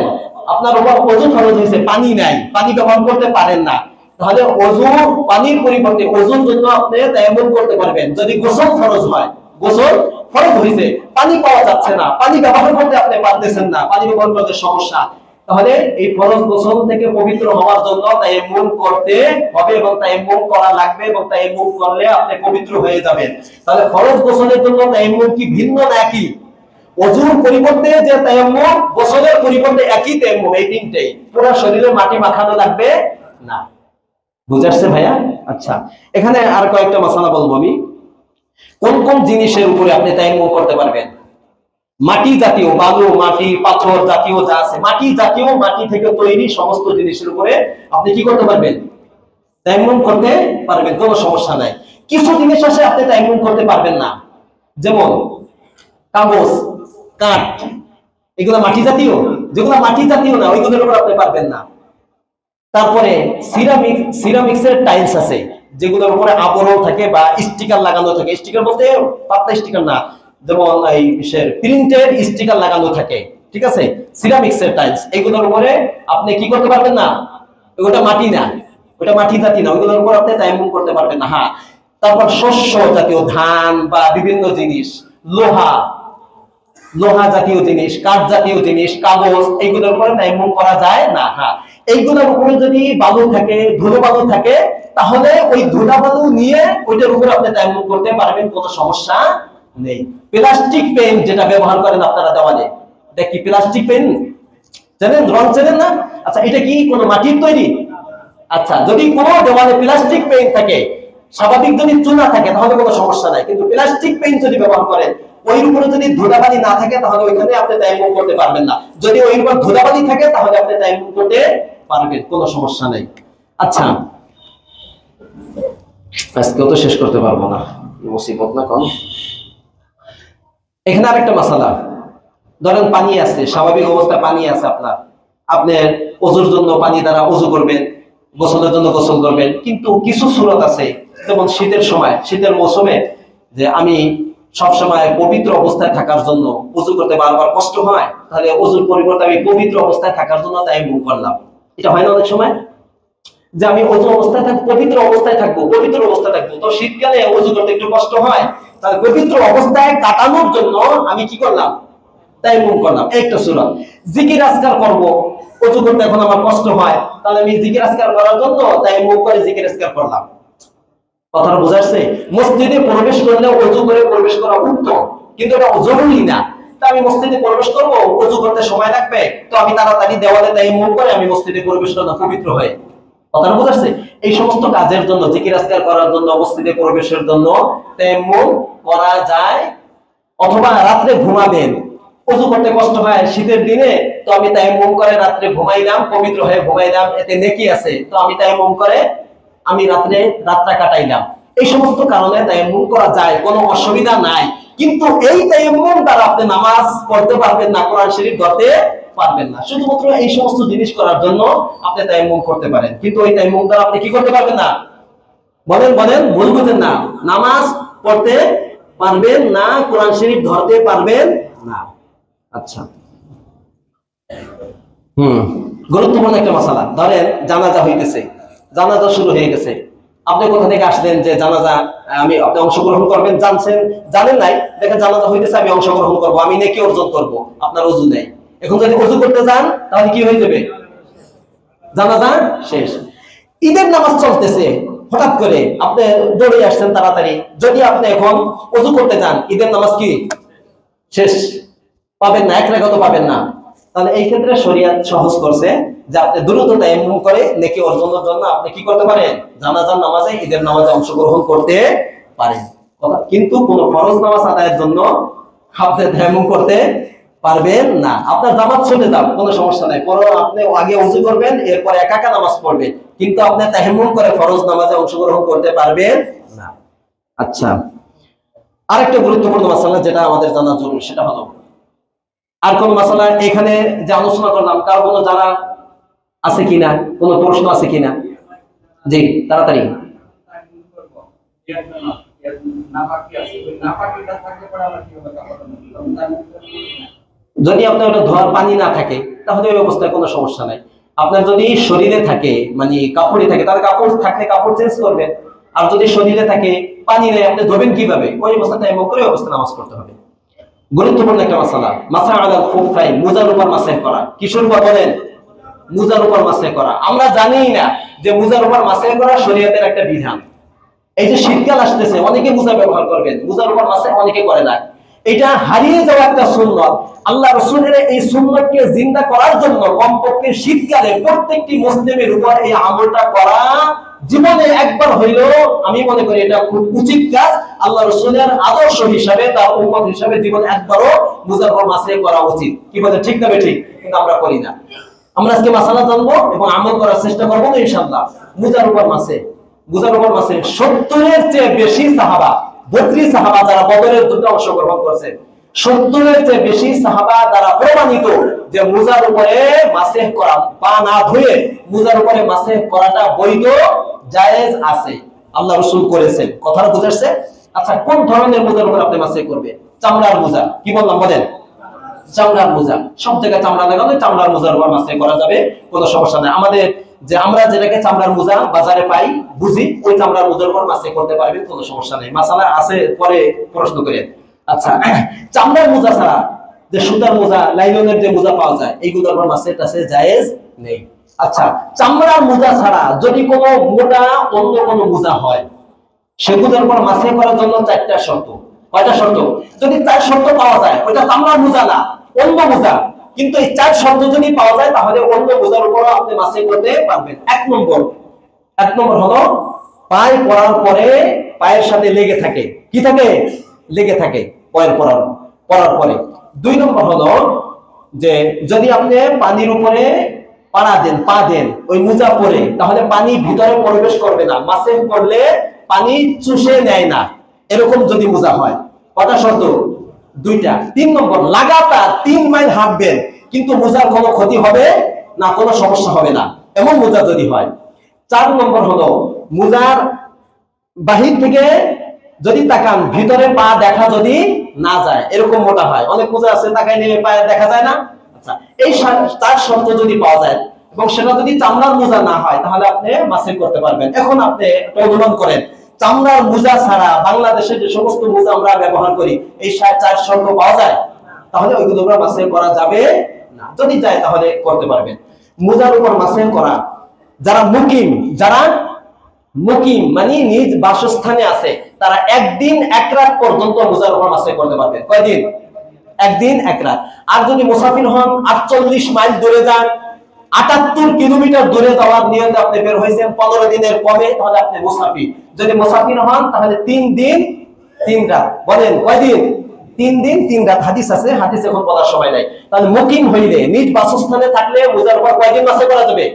আপনার উপর ওযু ফরজ হয়েছে, পানি নাই, পানি ব্যবহার করতে পারেন না, তাহলে ওযু পানির পরিবর্তে ওযুর জন্য আপনি তায়াম্মুম করতে পারবেন। যদি গোসল ফরজ হয়, গোসল ফরজ হয়েছে, পানি পাওয়া যাচ্ছে না, পানি ব্যবহার করতে আপনি পারতেছেন না, পানি ব্যবহার করতে সমস্যা, তাহলে এই ফরজ গোসল থেকে পবিত্র হওয়ার জন্য তায়াম্মুম করতে হবে এবং তায়াম্মুম করা লাগবে, এবং তায়াম্মুম করলে আপনি পবিত্র হয়ে যাবেন। তাহলে ফরজ গোসলের জন্য তায়াম্মুম কি ভিন্ন না একই? ওযুর পরিবর্তে যে তায়াম্মুম, গোসলের পরিবর্তে একই তায়াম্মুম, এই তিনটেই। পুরো শরীরে মাটি মাখানো লাগবে না। বুঝাচ্ছে ভাইয়া? আচ্ছা, এখানে আর কয়েকটা মাসালা বলবো আমি। কোন কোন জিনিসের উপরে আপনি তায়াম্মুম করতে পারবেন? মাটি জাতীয়, বালু, মাটি, পাথর জাতীয় যা আছে, মাটি জাতীয়, মাটি থেকে তৈরি সমস্ত জিনিসের উপরে আপনি কি করতে পারবেন? তায়াম্মুম করতে পারবেন, কোনো সমস্যা নাই। কিছু জিনিস আছে আপনি তায়াম্মুম করতে পারবেন না, যেমন কাগজ, কাঠ, এগুলো মাটি জাতীয়। যেগুলো মাটি জাতীয় না, ওইগুলোর উপর আপনি পারবেন না। তারপরে সিরামিক্সের টাইলস আছে, যেগুলোর উপরে আবরণ থাকে বা স্টিকার লাগানো থাকে। স্টিকার বলতে পাতলা স্টিকার না, যেমন এই প্রিন্টেড স্টিকার লাগানো থাকে, ঠিক আছে? সিরামিক্সের টাইলস, এগুলোর উপরে আপনি কি করতে পারবেন না, ওটা মাটি না, ওটা মাটি জাতীয় না, ওইগুলোর উপর আপনি তায়াম্মুম করতে পারবেন না। হ্যাঁ, তারপর শস্য জাতীয়, ধান বা বিভিন্ন জিনিস, লোহা, লোহা জাতীয় জিনিস, কাঠ জাতীয় জিনিস, কাগজ, এইগুলোর উপরে তায়াম্মুম করা যায় না। হ্যাঁ, এইগুলোর উপরে যদি বালু থাকে, ধুলো বালু থাকে, তাহলে ওই ধুলা বালু নিয়ে ওইটার উপরে আপনি তায়াম্মুম করতে পারবেন, কোনো সমস্যা নেই। প্লাস্টিক পেন যেটা ব্যবহার করেন আপনারা দেওয়ালে, এটা কি প্লাস্টিক পেন? জানেন, রং চেনেন না? আচ্ছা, এটা কি কোনো মাটির তৈরি? আচ্ছা, যদি কোনো দেওয়ালে প্লাস্টিক পেন থাকে, স্বাভাবিক যদি চুনা থাকে তাহলে কোনো সমস্যা নাই, কিন্তু প্লাস্টিক পেন যদি ব্যবহার করেন, ওই উপরে যদি ধুলাবালি না থাকে তাহলে ওইখানে আপনি তায়াম্মুম করতে পারবেন না। যদি ওই উপর ধুলাবালি থাকে তাহলে আপনি তায়াম্মুম করতে পারবেন, কোনো সমস্যা নাই। আচ্ছা, আজকেও তো শেষ করতে পারবো না, মুসিবত না কম। এখানে আরেকটা মাসালা, ধরেন পানি আছে, স্বাভাবিক অবস্থায় পানি আছে আপনার, আপনি ওযুর জন্য পানি দ্বারা ওযু করবেন, গোসলের জন্য গোসল করবেন, কিন্তু কিছু সূরত আছে, যেমন শীতের সময়, শীতের মৌসুমে যে আমি সব সময় পবিত্র অবস্থায় থাকার জন্য ওযু করতে বারবার কষ্ট হয়, তাহলে ওযুর পরিবর্তে আমি পবিত্র অবস্থায় থাকার জন্য তায়াম্মুম করলাম। এটা হয় না অনেক সময়, যে আমি ওযু অবস্থায় থাকবো, পবিত্র অবস্থায় থাকবো, পবিত্র অবস্থায় থাকবো, তো শীতকালে ওযু করতে একটু কষ্ট হয়, তাহলে পবিত্র অবস্থায় কাটানোর জন্য আমি কি করলাম? তায়াম্মুম করলাম। একটা সূরা। জিকির আজকার করব, ওযু করতে এখন আমার কষ্ট হয়, তাহলে আমি জিকির আজকার করার জন্য তায়াম্মুম করে জিকির আজকার করলাম। কথাটা বোঝাচ্ছে? মসজিদে প্রবেশ করলে ওযু করে প্রবেশ করা উত্তম, কিন্তু এটা জরুরি না। তা আমি মসজিদে প্রবেশ করব, ওযু করতে সময় লাগবে, তো আমি তাড়াতাড়ি দেওয়ালে তায়াম্মুম করে আমি মসজিদে প্রবেশ করলাম পবিত্র হয়ে। কথাটা বোঝাচ্ছে? এই সমস্ত কাজের জন্য, জিকির আজকার করার জন্য, মসজিদে প্রবেশের জন্য তায়াম্মুম করা যায়। অথবা রাত্রে ঘুমাবেন, ওযু করতে কষ্ট হয় শীতের দিনে, তো আমি তায়াম্মুম করে রাত্রে ঘুমাইলাম, পবিত্র হয়ে ঘুমাইলাম, এতে নেকি আছে, তো আমি তায়াম্মুম করে আমি রাতটা কাটাইলাম। এই সমস্ত কারণে তায়াম্মুম করা যায়, কোনো অসুবিধা নাই। কিন্তু এই তায়াম্মুম দ্বারা আপনি নামাজ পড়তে পারবেন না, কোরআন শরীফ ধরতে পারবেন না। শুধুমাত্র এই সমস্ত জিনিস করার জন্য আপনি তায়াম্মুম করতে পারেন, কিন্তু এই তায়াম্মুম দ্বারা আপনি কি করতে পারবেন না? বলেন বলেন, ভুল বুঝেন না, নামাজ পড়তে পারবেন না, কোরআন শরীফ ধরতে পারবেন না। আচ্ছা, গুরুত্বপূর্ণ একটা মাসালা। ধরেন জানাজা হইতেছে, জানাজা শুরু হয়ে গেছে, আপনি কোথা থেকে আসলেন যে জানাজা আপনি অংশগ্রহণ করবেন, জানেন নাই, দেখেন জানাজা হইতেছে, আমি অংশগ্রহণ করবো, আমি নেকি অর্জন করবো, আপনার ওযু নেই। এখন যদি ওযু করতে যান তাহলে কি হয়ে যাবে? জানাজা শেষ। ঈদের নামাজ চলতেছে, হঠাৎ করে আপনি দৌড়ে আসছেন তাড়াতাড়ি, যদি আপনি এখন ওযু করতে যান, ঈদের নামাজ কি শেষ, পাবেন না, এক রাকাতও পাবেন না। তাহলে এই ক্ষেত্রে শরীয়ত সহজ করছে যে আপনি দ্রুত তায়াম্মুম করে নেকি অর্জনের জন্য আপনি কি করতে পারেন? জানাজার নামাজে, ঈদের নামাজে অংশগ্রহণ করতে পারেন। কিন্তু কোন ফরজ নামাজ আদায়ের জন্য আপনি তায়াম্মুম করতে পারবেন না। আপনার জামাত ছুটে যান, কোনো সমস্যা নাই, পরে আপনি আগে ওযু করবেন, এরপর একা নামাজ পড়বেন, কিন্তু আপনি তায়াম্মুম করে ফরজ নামাজে অংশগ্রহণ করতে পারবেন না। আচ্ছা, আরেকটা গুরুত্বপূর্ণ মাসালা যেটা আমাদের জানা জরুরি, সেটা হলো, আর কোন মাসালা এখানে যে আলোচনা করলাম কার কোনো জানা আছে কিনা, কোনো প্রশ্ন আছে কিনা? জি, তাড়াতাড়ি। যদি আপনার ওটা ধোয়ার পানি না থাকে তাহলে ওই অবস্থায় কোনো সমস্যা নাই। আপনার যদি শরীরে থাকে, মানে কাপড়ে থাকে, তাহলে কাপড় থাকলে কাপড় চেঞ্জ করবেন। আর যদি শরীরে থাকে, পানি নেই, আপনি ধোবেন কিভাবে? ওই অবস্থাতে এমন করে অবস্থা নামাজ পড়তে হবে। গুরুত্বপূর্ণ একটা মাসালা, মাসা আলাল খুফাইন, মুজার উপর মাসে করা। কিসের উপর বলেন? মুজার উপর মাসে করা। আমরা জানিই না যে মুজার উপর মাসে করা শরীয়তের একটা বিধান। এই যে শীতকাল আসতেছে, অনেকে মুজা ব্যবহার করবেন, মুজার উপর মাসে অনেকে করে না। এটা হারিয়ে যাওয়া একটা সুন্নত। আল্লাহ রাসূলের এই সুন্নতকে জিন্দা করার জন্য কমপক্ষে শীতকালে প্রত্যেকটি মুসলিমের উপর এই আমলটা করা জীবনে একবার হইলেও, আমি মনে করি এটা খুব উচিত কাজ। আল্লাহ রাসূলের আদর্শ হিসাবে, তার উম্মত হিসাবে জীবনে একবারও মুজার উপর মাসে করা উচিত। কি বলে, ঠিক না বেঠিক? কিন্তু আমরা করি না। আমরা আজকে মাসালা জানবো এবং আমল করার চেষ্টা করবো ইনশাআল্লাহ। মুজার উপর মাসে, মুজার উপর মাসে 70-এর চেয়ে বেশি সাহাবা, 32 সাহাবা যারা বদরের যুদ্ধে অংশগ্রহণ করছে, 70-এর চেয়ে বেশি সাহাবা দ্বারা প্রমাণিত যে মুজার উপরে মাসে করা, পা না ধুয়ে মুজার উপরে মাসে করাটা বৈধ, জায়েজ আছে, আল্লাহ রাসূল করেছেন। কথাটা বুঝাচ্ছে? আচ্ছা, কোন ধরনের মুজার উপর আপনি মাসে করবেন? চামড়ার মুজা। কি বললাম বলেন? চামড়ার মোজা। সব জায়গায় চামড়া লাগালে চামড়ার মোজার উপর মাসে করা যাবে, কোনো সমস্যা নাই। আমাদের যে আমরা যেটাকে চামড়ার মোজা বাজারে পাই, বুঝি, ওই চামড়ার মোজার উপর মাসে করতে পারবেন, কোনো সমস্যা নেই। মাসালা আছে, পরে প্রশ্ন করেন। আচ্ছা, চামড়ার মোজা ছাড়া যে সুতার মোজা, লাইলনের যে মোজা পাওয়া যায়, এইগুলোর উপর মাসে টাসে জায়েজ নেই। আচ্ছা, চামড়ার মোজা ছাড়া যদি কোনো মোটা অন্য কোনো মোজা হয়, সেগুলোর উপর মাসে করার জন্য 4টা শর্ত। কয়টা শর্ত? যদি 4 শর্ত পাওয়া যায়, ওইটা চামড়ার মোজা না, অন্য মোজা, কিন্তু এই 4 শর্ত যদি পাওয়া যায় তাহলে অন্য মোজার উপর আপনি মাসে করতে পারবেন। এক নম্বর হলো, পায়ে পরার পরে পায়ের সাথে লেগে থাকে। কি থাকে? লেগে থাকে পায়ের পরার পরে। 2 নম্বর হলো যে যদি আপনি পানির উপরে পা দেন ওই মোজা পরে, তাহলে পানি ভিতরে প্রবেশ করবে না, মাসে করলে পানি চুষে নেয় না, এরকম যদি মোজা হয়। কটা শর্ত? 2টা। 3 নম্বর, লাগাতার 3 মাইল হাঁটবেন কিন্তু মোজার কোনো ক্ষতি হবে না, কোনো সমস্যা হবে না, এমন মোজা যদি হয়। 4 নম্বর হলো, মোজার বাহির থেকে যদি তাকান, ভিতরে পা দেখা যদি না যায়, এরকম মোটা হয়। অনেক মোজা আছে তাকায় নিয়ে পায়ে দেখা যায় না। আচ্ছা, এই 4 শর্ত যদি পাওয়া যায় এবং সেটা যদি চামড়ার মোজা না হয়, তাহলে আপনি মাসে করতে পারবেন। এখন আপনি অনুমান করেন, চামড়ার মোজা ছাড়া বাংলাদেশে যে সমস্ত মোজা আমরা ব্যবহার করি, এই 4 শর্ত পাওয়া যায়, তাহলে ওইগুলো আমরা মাসে করা যাবে না। যদি যায় তাহলে করতে পারবেন। মোজার উপর মাসে করা যারা মুকিম মানে নিজ বাসস্থানে আছে, তারা একদিন এক রাত পর্যন্ত মোজার উপর মাসে করতে পারবে। কয়দিন? একদিন এক রাত। আর যদি মুসাফির হন, 48 মাইল দূরে যান, 78 কিলোমিটার দূরে যাওয়ার নিয়তে আপনি বের হয়েছেন, 15 দিনের কমে, তাহলে আপনি মুসাফির। যদি মুসাফির হন তাহলে 3 দিন 3 রাত। বলেন কয়দিন? 3 দিন 3 রাত। হাদিস আছে, হাদিস এখন বলার সময় নাই। তাহলে মুকিম হইলে, নিজ বাসস্থানে থাকলে মোজার উপর কয়দিন মাসে করা যাবে?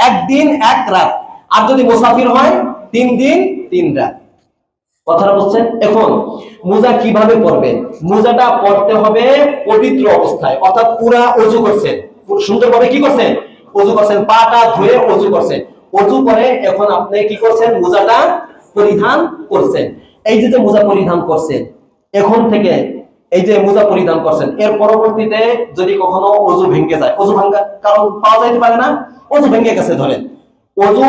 একদিন এক রাত। আর যদি মুসাফির হয় 3 দিন 3 রাত। কথাটা বুঝছেন? এখন মোজা কিভাবে পরবেন? মোজাটা পরতে হবে পবিত্র অবস্থায়, অর্থাৎ পুরা ওযু করছেন, সুন্দরভাবে কি করছেন? ওযু করছেন, পাটা ধুয়ে ওযু করছেন। ওযু করে এখন আপনি কি করছেন? মোজাটা পরিধান করছেন। এই যে মোজা পরিধান করছেন, এখন থেকে এই যে মোজা পরিধান করছেন, এর পরবর্তীতে যদি কখনো অজু ভেঙে যায়, অজু ভাঙ্গা কারণ পাওয়া যাইতে পারে না, অজু ভেঙে গেছে ধরেন, অজু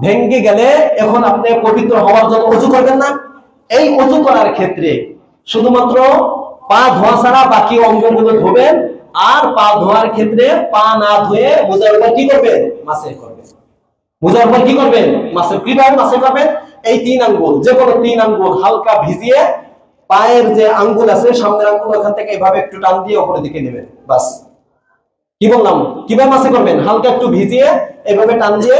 ভেঙে গেলে এখন আপনি পবিত্র হওয়ার জন্য অজু করবেন না। এই অজু করার ক্ষেত্রে শুধুমাত্র পা ধোয়া ছাড়া বাকি অঙ্গগুলো ধোবেন, আর পা ধোয়ার ক্ষেত্রে পা না ধুয়ে মোজার উপর কি করবেন? মাসে করবেন। মোজার উপর কি করবেন? মাসে। কিভাবে মাসে করবেন? এই 3 আঙ্গুল, যে কোনো 3 আঙ্গুল হালকা ভিজিয়ে পায়ের যে আঙ্গুল আছে সামনের আঙ্গুল ওখান থেকে এভাবে একটু টান দিয়ে উপরের দিকে নেবেন, বাস। কি বললাম? কিভাবে মাসে করবেন? হালকা একটু ভিজিয়ে এভাবে টান দিয়ে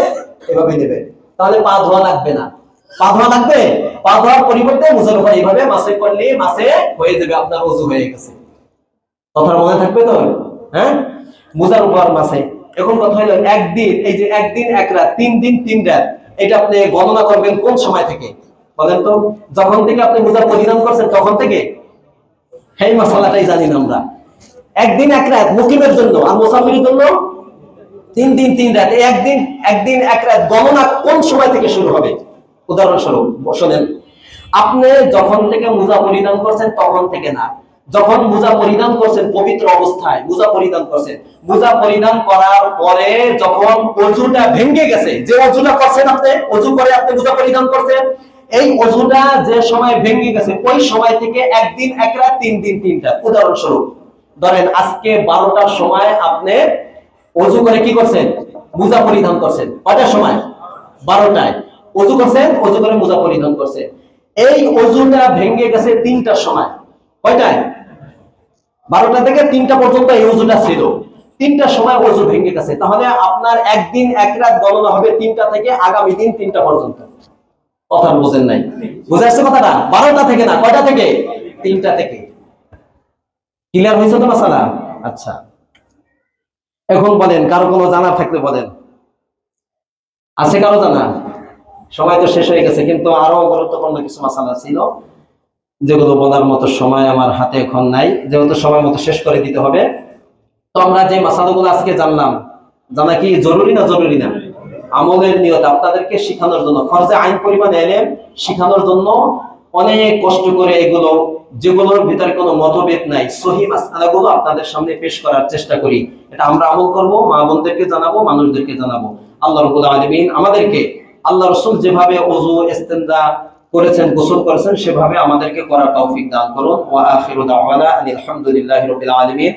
এভাবে নেবেন, তাহলে পা ধোয়া লাগবে না। পা ধোয়া লাগবে? পা ধোয়ার পরিবর্তে মোজার উপর এইভাবে মাসে করলে মাসে হয়ে যাবে, আপনার ওযু হয়ে গেছে। কথা মনে থাকবে তো? হ্যাঁ, মোজার উপর মাসে। এখন কথা হলো একদিন, এই যে একদিন এক রাত, 3 দিন 3 রাত, এটা আপনি গণনা করবেন কোন সময় থেকে বলেন তো? যখন থেকে আপনি মোজা পরিধান করছেন তখন থেকে? এই মাসালাটাই জানি না আমরা। একদিন এক রাত মুকিমের জন্য, আর মুসাফিরের জন্য 3 দিন 3 রাত। একদিন এক রাত গণনা কোন সময় থেকে শুরু হবে? উদাহরণস্বরূপ শোনেন, আপনি যখন থেকে মোজা পরিধান করছেন তখন থেকে না, যখন মোজা পরিধান করছেন পবিত্র অবস্থায় মোজা পরিধান করছেন, মোজা পরিধান করার পরে যখন ওযুটা ভেঙে গেছে, যে ওযুটা করছেন আপনি, ওযু করে আপনি মোজা পরিধান করছেন, এই ওযুটা যে সময় ভেঙে গেছে ওই সময় থেকে একদিন এক রাত 3 দিন 3 রাত। উদাহরণস্বরূপ ধরেন আজকে 12টার সময় আপনি ওযু করে কি করছেন? মোজা পরিধান করছেন। কয়টার সময়? 12টায় ওযু করছেন, ওযু করে মোজা পরিধান করছেন। এই ওযুটা ভেঙে গেছে 3টার সময়। কয়টায়? 12টা থেকে 3টা পর্যন্ত এই ওযুটা ছিল। 3টার সময় ওযু ভেঙে গেছে, তাহলে আপনার একদিন এক রাত গণনা হবে 3টা থেকে আগামী দিন 3টা পর্যন্ত। কথা বুঝেন নাই? বুঝে আসছে কথাটা? 12টা থেকে না, কয়টা থেকে? 3টা থেকে। ক্লিয়ার হয়েছে তো মাসালা? আচ্ছা, এখন বলেন, কারো কোনো জানা থাকলে বলেন। আছে কারো জানা? সময় তো শেষ হয়ে গেছে, কিন্তু আরো গুরুত্বপূর্ণ কিছু মাসালা ছিল যেগুলো বলার মতো সময় আমার হাতে এখন নাই, যেহেতু সময় মতো শেষ করে দিতে হবে। তো আমরা যে মাসালাগুলো আজকে জানলাম, জানা কি জরুরি না জরুরি না? আমলের নিয়ত আপনাদেরকে শিখানোর জন্য, ফরজে আইন পরিমাণ এলেম শিখানোর জন্য অনেক কষ্ট করে এগুলো, যেগুলোর ভিতরে কোনো মতভেদ নাই, সহিহ মাসআলাগুলো আপনাদের সামনে পেশ করার চেষ্টা করি। এটা আমরা আমল করব, মা বোনদেরকে জানাবো, মানুষদেরকে জানাবো। আল্লাহ রাব্বুল আলামিন আমাদেরকে আল্লাহ রাসূল যেভাবে ওযু ইস্তেনজা করেছেন, গোসল করেছেন, সেভাবে আমাদেরকে করার তৌফিক দান করুন। ওয়া আখিরু দাওয়ানা আলহামদুলিল্লাহি রাব্বিল আলামিন।